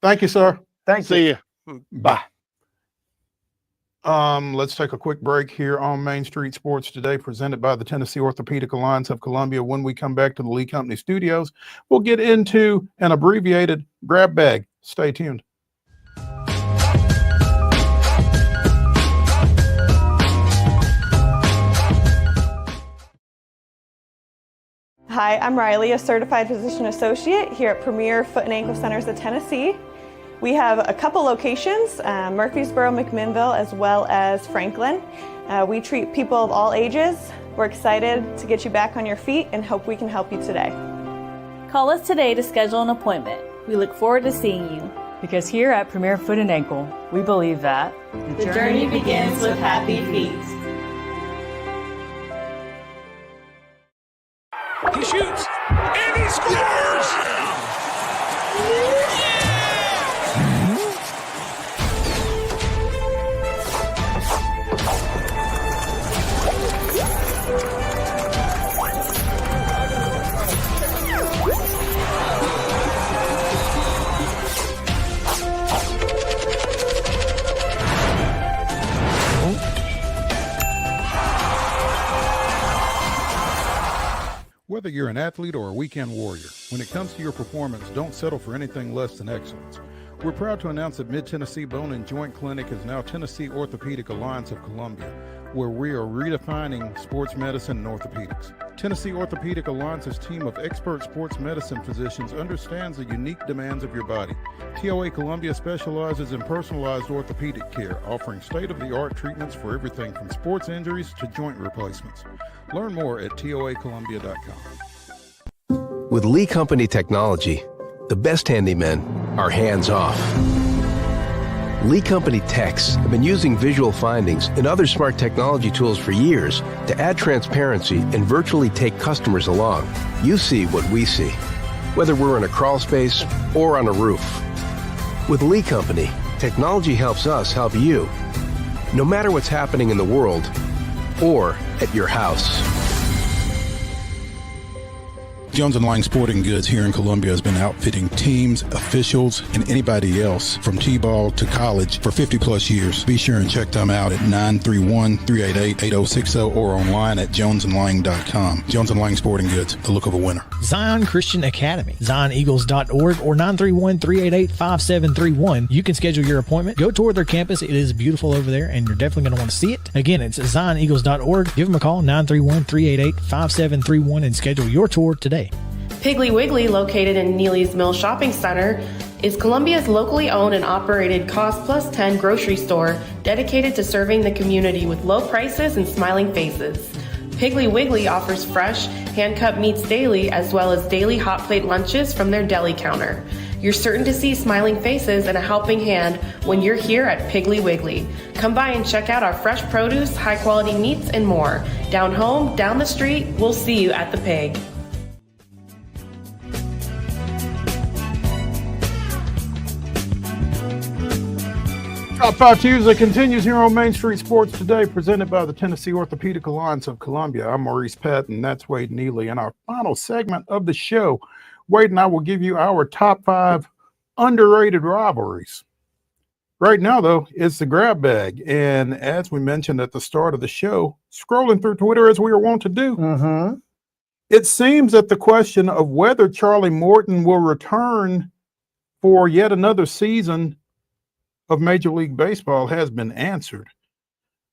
Thank you, sir. Thank See you. you. Bye. Let's take a quick break here on Main Street Sports Today, presented by the Tennessee Orthopedic Alliance of Columbia. When we come back to the Lee Company studios, we'll get into an abbreviated grab bag. Stay tuned. Hi, I'm Riley, a certified physician associate here at Premier Foot and Ankle Centers of Tennessee. We have a couple locations, Murfreesboro, McMinnville, as well as Franklin. We treat people of all ages. We're excited to get you back on your feet and hope we can help you today. Call us today to schedule an appointment. We look forward to seeing you. Because here at Premier Foot and Ankle, we believe that The journey begins with happy feet. He shoots, and he scores! Whether you're an athlete or a weekend warrior, when it comes to your performance, don't settle for anything less than excellence. We're proud to announce that Mid-Tennessee Bone and Joint Clinic is now Tennessee Orthopedic Alliance of Columbia, where we are redefining sports medicine and orthopedics. Tennessee Orthopedic Alliance's team of expert sports medicine physicians understands the unique demands of your body. TOA Columbia specializes in personalized orthopedic care, offering state-of-the-art treatments for everything from sports injuries to joint replacements. Learn more at toacolumbia.com. With Lee Company technology, the best handymen are hands-off. Lee Company techs have been using visual findings and other smart technology tools for years to add transparency and virtually take customers along. You see what we see, whether we're in a crawl space or on a roof. With Lee Company, technology helps us help you, no matter what's happening in the world or at your house. Jones & Lang Sporting Goods here in Columbia has been outfitting teams, officials, and anybody else from T-ball to college for 50 plus years. Be sure and check them out at 931-388-8060 or online at jonesandlang.com. Jones & Lang Sporting Goods, the look of a winner. Zion Christian Academy, zioneagles.org or 931-388-5731. You can schedule your appointment. Go tour their campus. It is beautiful over there, and you're definitely going to want to see it. Again, it's zioneagles.org. Give them a call, 931-388-5731, and schedule your tour today. Piggly Wiggly, located in Neely's Mill Shopping Center, is Columbia's locally owned and operated Cost Plus 10 grocery store dedicated to serving the community with low prices and smiling faces. Piggly Wiggly offers fresh, hand-cut meats daily, as well as daily hot plate lunches from their deli counter. You're certain to see smiling faces and a helping hand when you're here at Piggly Wiggly. Come by and check out our fresh produce, high-quality meats, and more. Down home, down the street, we'll see you at the Pig. Top 5 Tuesday continues here on Main Street Sports Today, presented by the Tennessee Orthopedic Alliance of Columbia. I'm Maurice Patton, that's Wade Neely. In our final segment of the show, Wade and I will give you our top 5 underrated rivalries. Right now, though, it's the grab bag. And as we mentioned at the start of the show, scrolling through Twitter as we are wont to do, it seems that the question of whether Charlie Morton will return for yet another season of Major League Baseball has been answered.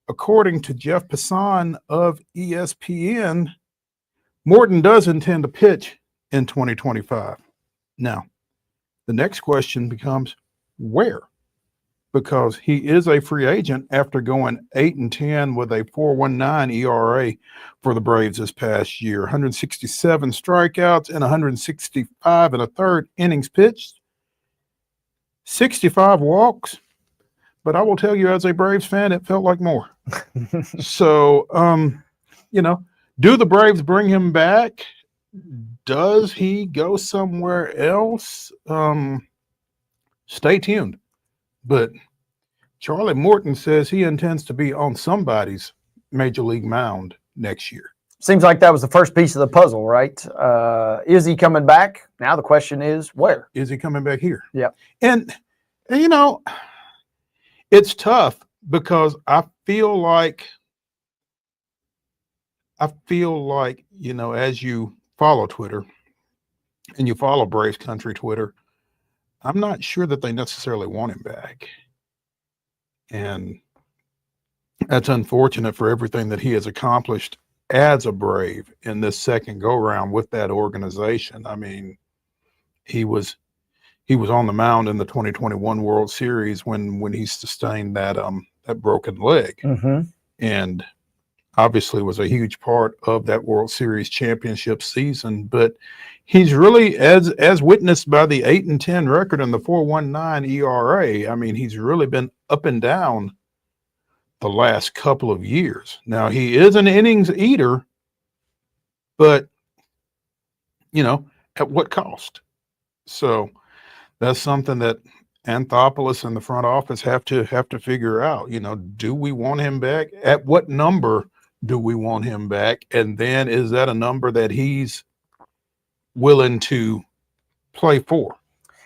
According to Jeff Passan of ESPN, Morton does intend to pitch in 2025. Now, the next question becomes where? Because he is a free agent after going 8-10 with a 4.19 ERA for the Braves this past year. 167 strikeouts and 165 and a third innings pitched. 65 walks. But I will tell you, as a Braves fan, it felt like more. So, do the Braves bring him back? Does he go somewhere else? Stay tuned. But Charlie Morton says he intends to be on somebody's Major League mound next year. Seems like that was the first piece of the puzzle, right? Is he coming back? Now the question is, where? Is he coming back here? Yeah. And, it's tough because I feel like, as you follow Twitter and you follow Braves Country Twitter, I'm not sure that they necessarily want him back. And that's unfortunate for everything that he has accomplished as a Brave in this second go-round with that organization. I mean, he was on the mound in the 2021 World Series when he sustained that broken leg, and obviously was a huge part of that World Series championship season. But he's really, as witnessed by the 8-10 record and the 4.19 ERA, I mean, he's really been up and down the last couple of years. Now, he is an innings eater, but at what cost? So that's something that Anthopoulos and the front office have to figure out. Do we want him back? At what number do we want him back? And then is that a number that he's willing to play for?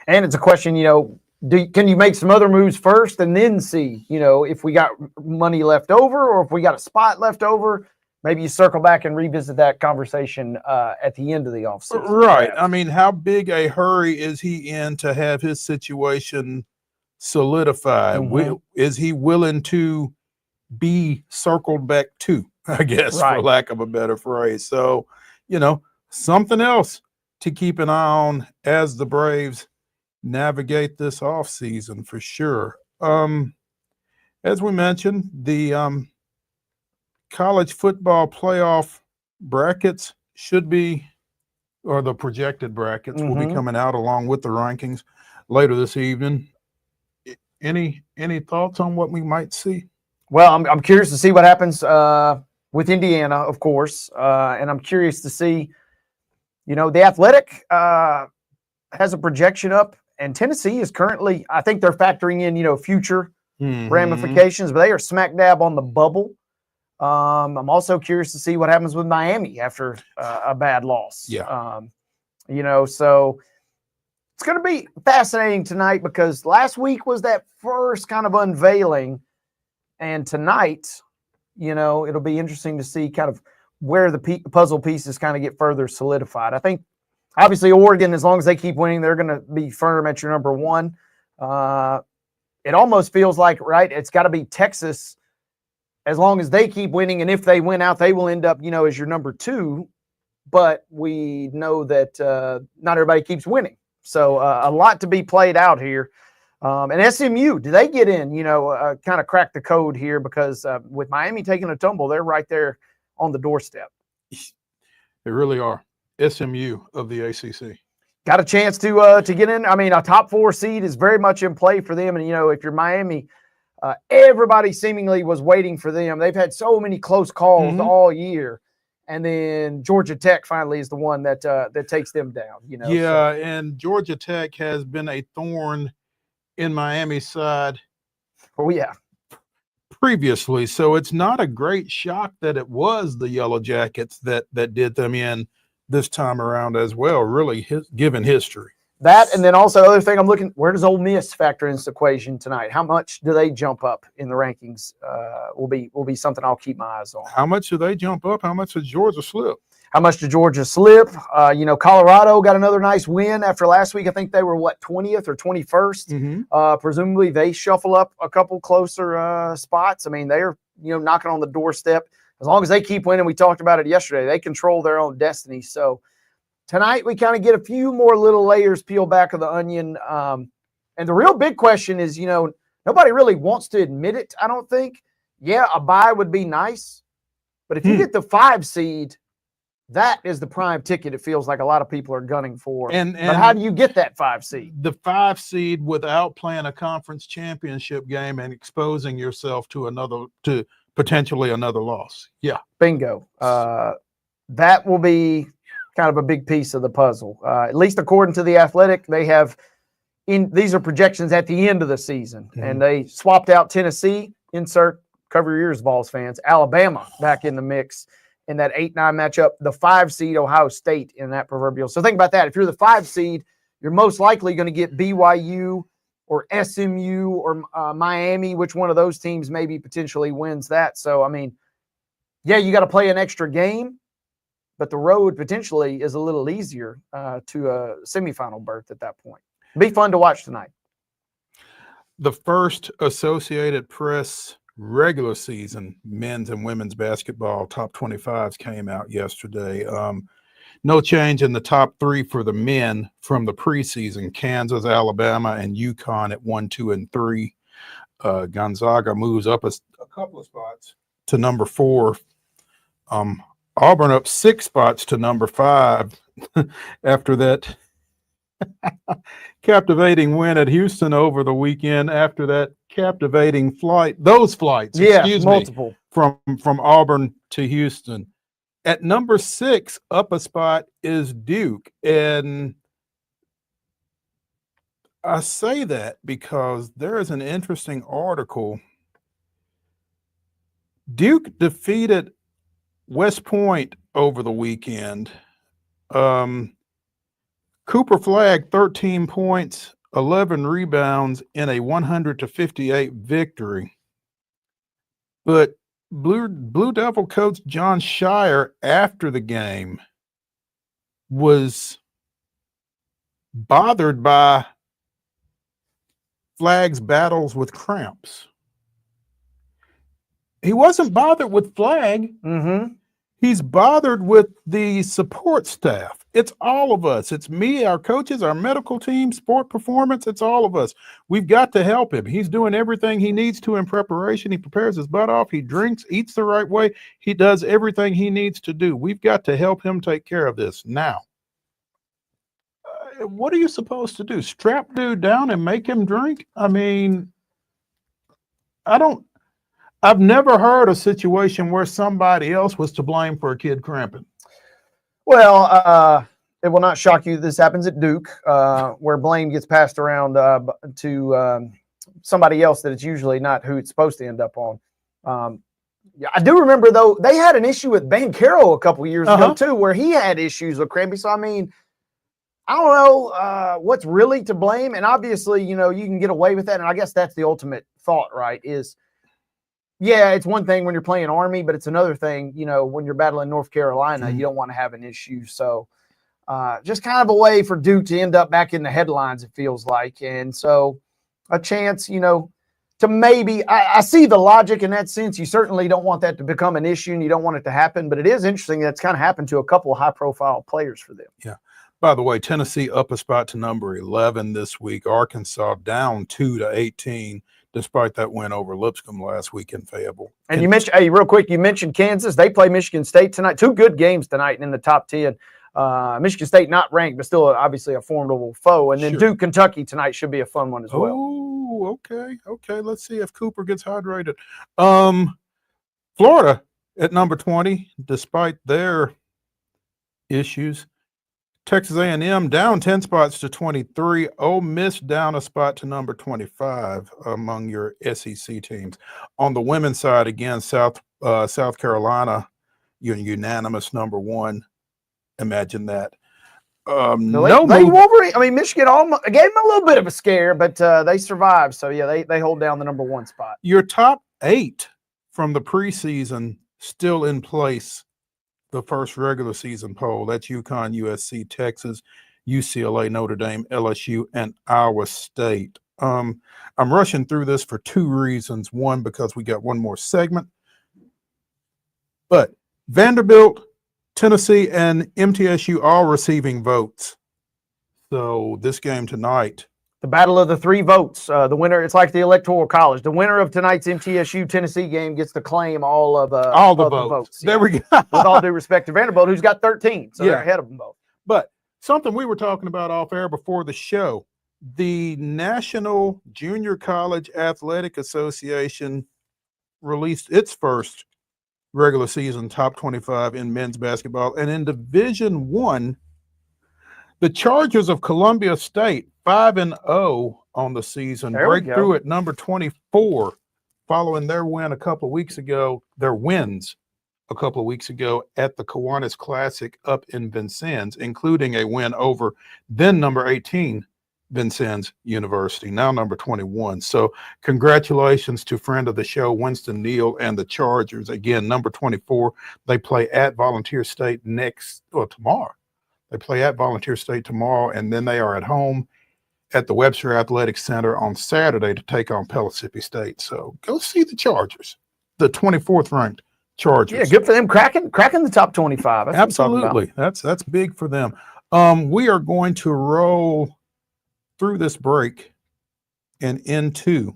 And it's a question, can you make some other moves first and then see, if we got money left over or if we got a spot left over? Maybe you circle back and revisit that conversation at the end of the offseason. Right. Perhaps. I mean, how big a hurry is he in to have his situation solidified? Is he willing to be circled back to, I guess, for lack of a better phrase? So, something else to keep an eye on as the Braves navigate this offseason for sure. As we mentioned, the college football playoff brackets the projected brackets will be coming out along with the rankings later this evening. Any thoughts on what we might see? Well, I'm curious to see what happens with Indiana, of course, and I'm curious to see, the Athletic has a projection up, and Tennessee is currently, I think they're factoring in, future ramifications, but they are smack dab on the bubble. I'm also curious to see what happens with Miami after a bad loss. Yeah. So it's going to be fascinating tonight because last week was that first kind of unveiling. And tonight, it'll be interesting to see kind of where the puzzle pieces kind of get further solidified. I think, obviously, Oregon, as long as they keep winning, they're going to be firm at your number one. It almost feels like, right, it's got to be Texas. As long as they keep winning, and if they win out, they will end up, as your number two. But we know that not everybody keeps winning. So a lot to be played out here. And SMU, do they get in, kind of crack the code here? Because with Miami taking a tumble, they're right there on the doorstep. They really are. SMU of the ACC. Got a chance to get in. I mean, a top 4 seed is very much in play for them. And, if you're Miami, everybody seemingly was waiting for them. They've had so many close calls all year. And then Georgia Tech finally is the one that takes them down. And Georgia Tech has been a thorn in Miami's side Oh, yeah. Previously. So it's not a great shock that it was the Yellow Jackets that did them in this time around as well, really given history. That, and then also other thing I'm looking, where does Ole Miss factor into this equation tonight? How much do they jump up in the rankings? Will be something I'll keep my eyes on. How much do they jump up? How much does Georgia slip? How much did Georgia slip? Colorado got another nice win after last week. I think they were 20th or 21st. Presumably they shuffle up a couple closer spots. I mean, they're knocking on the doorstep. As long as they keep winning, we talked about it yesterday, they control their own destiny. So tonight we kind of get a few more little layers peeled back of the onion. And the real big question is, nobody really wants to admit it, I don't think. Yeah, a bye would be nice. But if you get the 5 seed, that is the prime ticket. It feels like a lot of people are gunning for. But how do you get that 5 seed? The 5 seed without playing a conference championship game and exposing yourself to potentially another loss. Yeah. Bingo. That will be kind of a big piece of the puzzle. At least according to The Athletic, they have these are projections at the end of the season. And they swapped out Tennessee, insert cover your ears, Vols fans, Alabama back in the mix in that 8-9 matchup, the 5 seed Ohio State in that proverbial. So think about that. If you're the 5 seed, you're most likely going to get BYU or SMU or Miami, which one of those teams maybe potentially wins that. So, I mean, yeah, you got to play an extra game, but the road potentially is a little easier to a semifinal berth at that point. Be fun to watch tonight. The first Associated Press regular season men's and women's basketball top 25s came out yesterday. No change in the top 3 for the men from the preseason. Kansas, Alabama, and UConn at 1, 2, and 3. Gonzaga moves up a couple of spots to number 4. Auburn up 6 spots to number 5 after that captivating win at Houston over the weekend. After that captivating flights, multiple from Auburn to Houston. At number 6, up a spot, is Duke. And I say that because there is an interesting article. Duke defeated West Point over the weekend. Cooper Flagg, 13 points, 11 rebounds in a 100-58 victory. But Blue Devil coach John Shire, after the game, was bothered by Flagg's battles with cramps. He wasn't bothered with Flagg. He's bothered with the support staff. It's all of us. It's me, our coaches, our medical team, sport performance. It's all of us. We've got to help him. He's doing everything he needs to in preparation. He prepares his butt off. He drinks, eats the right way. He does everything he needs to do. We've got to help him take care of this. Now, what are you supposed to do? Strap dude down and make him drink? I mean, I've never heard a situation where somebody else was to blame for a kid cramping. Well, it will not shock you this happens at Duke, where blame gets passed around to somebody else that it's usually not who it's supposed to end up on. Yeah, I do remember, though, they had an issue with Ben Carroll a couple years ago, too, where he had issues with cramping. So, I mean, I don't know what's really to blame. And obviously, you can get away with that. And I guess that's the ultimate thought, right, is – yeah, it's one thing when you're playing Army, but it's another thing, when you're battling North Carolina, you don't want to have an issue. So just kind of a way for Duke to end up back in the headlines, it feels like. And so a chance, to maybe – I see the logic in that sense. You certainly don't want that to become an issue, and you don't want it to happen. But it is interesting that it's kind of happened to a couple of high-profile players for them. Yeah. By the way, Tennessee up a spot to number 11 this week. Arkansas down 2 to 18. Despite that win over Lipscomb last week in Fayetteville. And you mentioned, real quick, you mentioned Kansas. They play Michigan State tonight. 2 good games tonight in the top 10. Michigan State not ranked, but still obviously a formidable foe. And then Duke, Kentucky tonight should be a fun one as well. Oh, okay. Okay, let's see if Cooper gets hydrated. Florida at number 20, despite their issues. Texas A&M down 10 spots to 23. Ole Miss down a spot to number 25 among your SEC teams. On the women's side, again, South Carolina, unanimous number 1. Imagine that. Wolverine. I mean, Michigan gave them a little bit of a scare, but they survived. So yeah, they hold down the number 1 spot. Your top 8 from the preseason still in place. The first regular season poll. That's UConn, USC, Texas, UCLA, Notre Dame, LSU, and Iowa State. I'm rushing through this for 2 reasons. One, because we got one more segment. But Vanderbilt, Tennessee, and MTSU all receiving votes. So this game tonight. The battle of the 3 votes. The winner, it's like the Electoral College. The winner of tonight's MTSU Tennessee game gets to claim all the votes. There we go. With all due respect to Vanderbilt, who's got 13. So they're ahead of them both. But something we were talking about off air before the show, the National Junior College Athletic Association released its first regular season top 25 in men's basketball. And in Division I, the Chargers of Columbia State, 5-0 on the season, break through at number 24, following their wins a couple of weeks ago at the Kiwanis Classic up in Vincennes, including a win over then number 18 Vincennes University, now number 21. So congratulations to friend of the show, Winston Neal, and the Chargers. Again, number 24. They play at Volunteer State tomorrow. They play at Volunteer State tomorrow, and then they are at home at the Webster Athletic Center on Saturday to take on Pellissippi State. So go see the Chargers, the 24th ranked Chargers. Yeah, good for them cracking the top 25. That's absolutely. That's big for them. We are going to roll through this break and into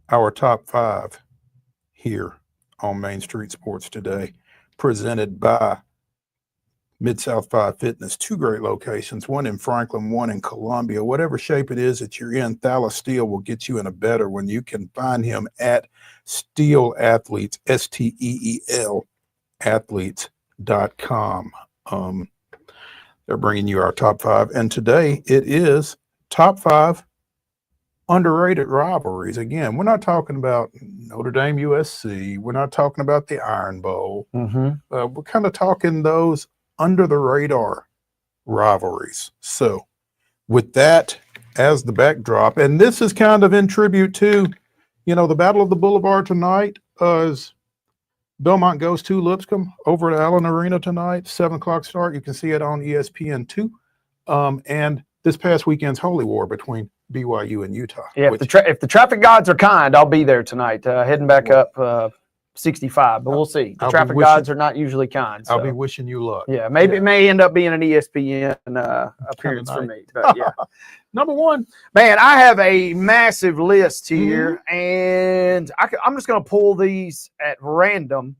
our top 5 here on Main Street Sports Today, presented by MidSouth 5 Fitness. 2 great locations, one in Franklin, one in Columbia. Whatever shape it is that you're in, Thala Steel will get you in a better one. You can find him at Steel Athletes, STEEL athletes.com. They're bringing you our top 5. And today it is top 5 underrated rivalries. Again, we're not talking about Notre Dame, USC. We're not talking about the Iron Bowl. We're kind of talking those under the radar rivalries. So with that as the backdrop, and this is kind of in tribute to, the Battle of the Boulevard tonight, as Belmont goes to Lipscomb over at Allen Arena tonight, 7:00 start. You can see it on ESPN2. And this past weekend's Holy War between BYU and Utah. Yeah, if the traffic gods are kind, I'll be there tonight, heading back up 65, but we'll see. The traffic gods are not usually kind. So. I'll be wishing you luck. Yeah, maybe it may end up being an ESPN appearance for me. But yeah. Number 1. Man, I have a massive list here, and I'm just going to pull these at random.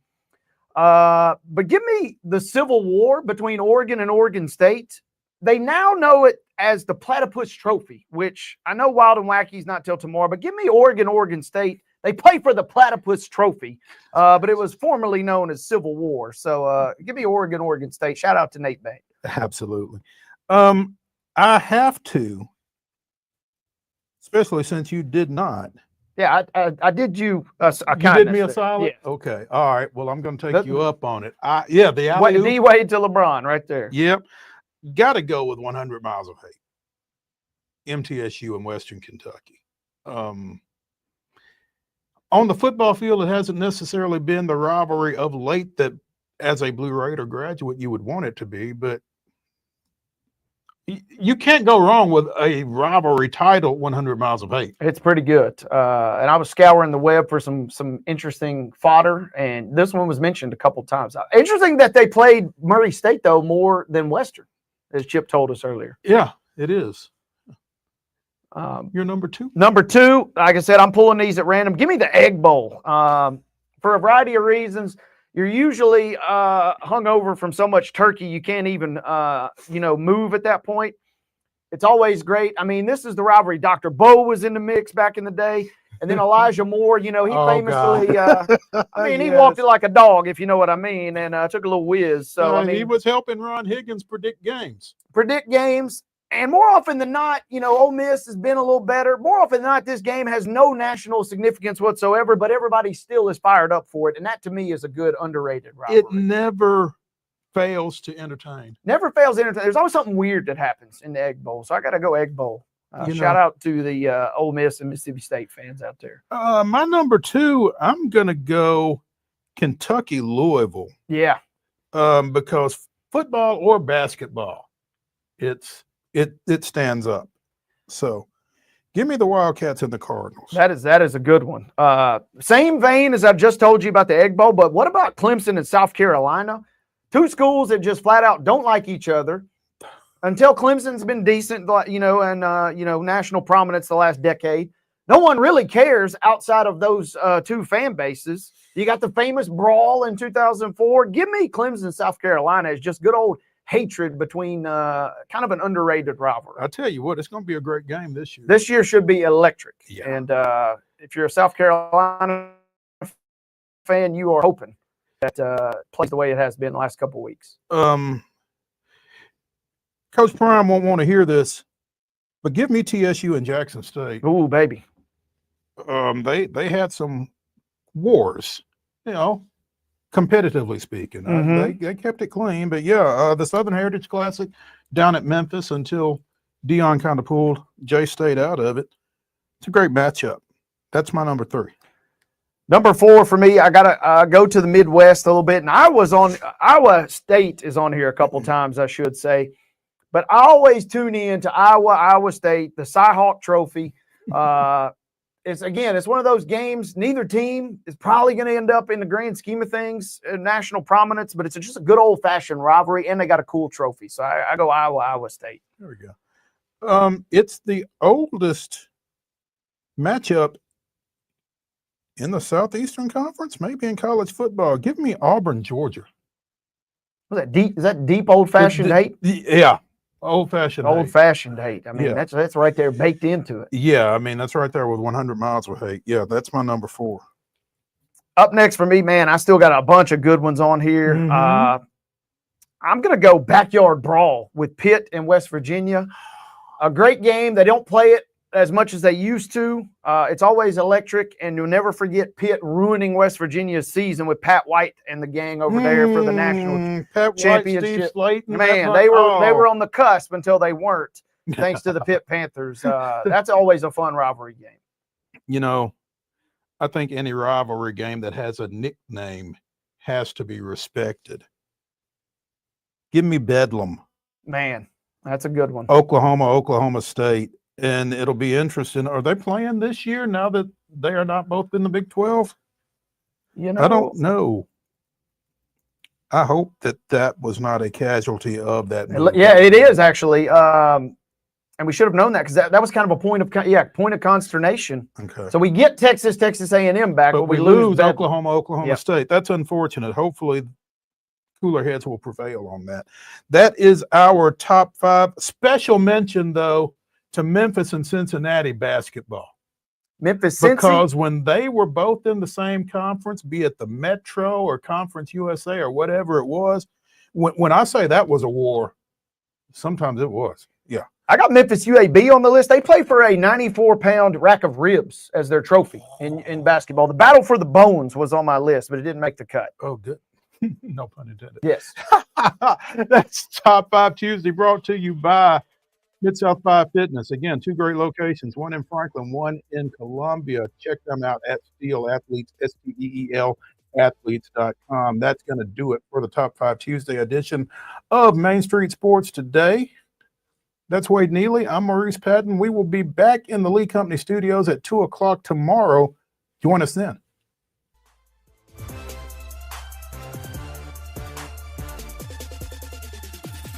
But give me the Civil War between Oregon and Oregon State. They now know it as the Platypus Trophy, which I know Wild and Wacky's not till tomorrow, but give me Oregon State. They play for the Platypus Trophy, but it was formerly known as Civil War. So give me Oregon State. Shout out to Nate Bay. Absolutely. I have to, especially since you did not. Yeah, I did you a kindness. You did me a there. solid? Yeah. Okay. All right. Well, I'm going to take you up on it. The D-Wade to LeBron right there. Yep. Got to go with 100 Miles of Hate. MTSU in Western Kentucky. On the football field, it hasn't necessarily been the rivalry of late that, as a Blue Raider graduate, you would want it to be, but you can't go wrong with a rivalry title, 100 Miles of Hate. It's pretty good. And I was scouring the web for some interesting fodder, and this one was mentioned a couple times. Interesting that they played Murray State, though, more than Western, as Chip told us earlier. Yeah, it is. You're number 2? Number 2, like I said, I'm pulling these at random. Give me the Egg Bowl. For a variety of reasons, you're usually hungover from so much turkey you can't even, move at that point. It's always great. I mean, this is the rivalry. Dr. Bo was in the mix back in the day. And then Elijah Moore, he famously, he Yes. walked it like a dog, if you know what I mean, and took a little whiz. So, he was helping Ron Higgins predict games. And more often than not, Ole Miss has been a little better. More often than not, this game has no national significance whatsoever, but everybody still is fired up for it. And that, to me, is a good underrated rivalry. It never fails to entertain. Never fails to entertain. There's always something weird that happens in the Egg Bowl. So I got to go Egg Bowl. Shout out to the Ole Miss and Mississippi State fans out there. My number 2, I'm going to go Kentucky-Louisville. Yeah. Because football or basketball, it stands up. So give me the Wildcats and the Cardinals. That is a good one. Same vein as I just told you about the Egg Bowl, but what about Clemson and South Carolina? 2 schools that just flat out don't like each other. Until Clemson's been decent, and national prominence the last decade, no one really cares outside of those 2 fan bases. You got the famous brawl in 2004. Give me Clemson, South Carolina as just good old hatred between kind of an underrated rivalry. I tell you what, it's going to be a great game this year. This year should be electric. Yeah. And if you're a South Carolina fan, you are hoping that plays the way it has been the last couple of weeks. Coach Prime won't want to hear this, but give me TSU and Jackson State. Ooh, baby. They had some wars, competitively speaking. They kept it clean, but the Southern Heritage Classic down at Memphis until Dion kind of pulled J-State out of it. It's a great matchup. That's my number 3. Number 4 for me, I gotta go to the Midwest a little bit, and Iowa State is on here a couple times, I should say. But I always tune in to Iowa State, the Cy-Hawk Trophy. It's one of those games. Neither team is probably going to end up in the grand scheme of things in national prominence, but it's just a good old-fashioned rivalry, and they got a cool trophy. So I go Iowa State. There we go. It's the oldest matchup in the Southeastern Conference, maybe in college football. Give me Auburn, Georgia. Was that deep? Is that deep old-fashioned hate? Yeah. Old-fashioned hate. I mean, that's right there baked into it. Yeah, I mean, that's right there with 100 miles of hate. Yeah, that's my number 4. Up next for me, man, I still got a bunch of good ones on here. I'm going to go backyard brawl with Pitt and West Virginia. A great game. They don't play it as much as they used to. It's always electric, and you'll never forget Pitt ruining West Virginia's season with Pat White and the gang over there for the national championship. Steve Slayton, man, they were on the cusp until they weren't, thanks to the Pitt Panthers. That's always a fun rivalry game. I think any rivalry game that has a nickname has to be respected. Give me Bedlam. Man, that's a good one. Oklahoma State. And it'll be interesting. Are they playing this year now that they are not both in the Big 12? I don't know. I hope that was not a casualty of that. Yeah, it is actually. And we should have known that because that was kind of a point of consternation. Okay. So we get Texas A&M back, but we lose Oklahoma State. That's unfortunate. Hopefully cooler heads will prevail on that. That is our top 5. Special mention, though, to Memphis and Cincinnati basketball. Because when they were both in the same conference, be it the Metro or Conference USA or whatever it was, when I say that was a war, sometimes it was. Yeah. I got Memphis UAB on the list. They play for a 94-pound rack of ribs as their trophy in basketball. The Battle for the Bones was on my list, but it didn't make the cut. Oh, good. No pun intended. Yes. That's Top 5 Tuesday, brought to you by MIDSOUTH 5 Fitness. Again, 2 great locations, one in Franklin, one in Columbia. Check them out at Steel Athletes, STEEL athletes.com. That's going to do it for the Top 5 Tuesday edition of Main Street Sports today. That's Wade Neely. I'm Maurice Patton. We will be back in the Lee Company studios at 2 o'clock tomorrow. Join us then.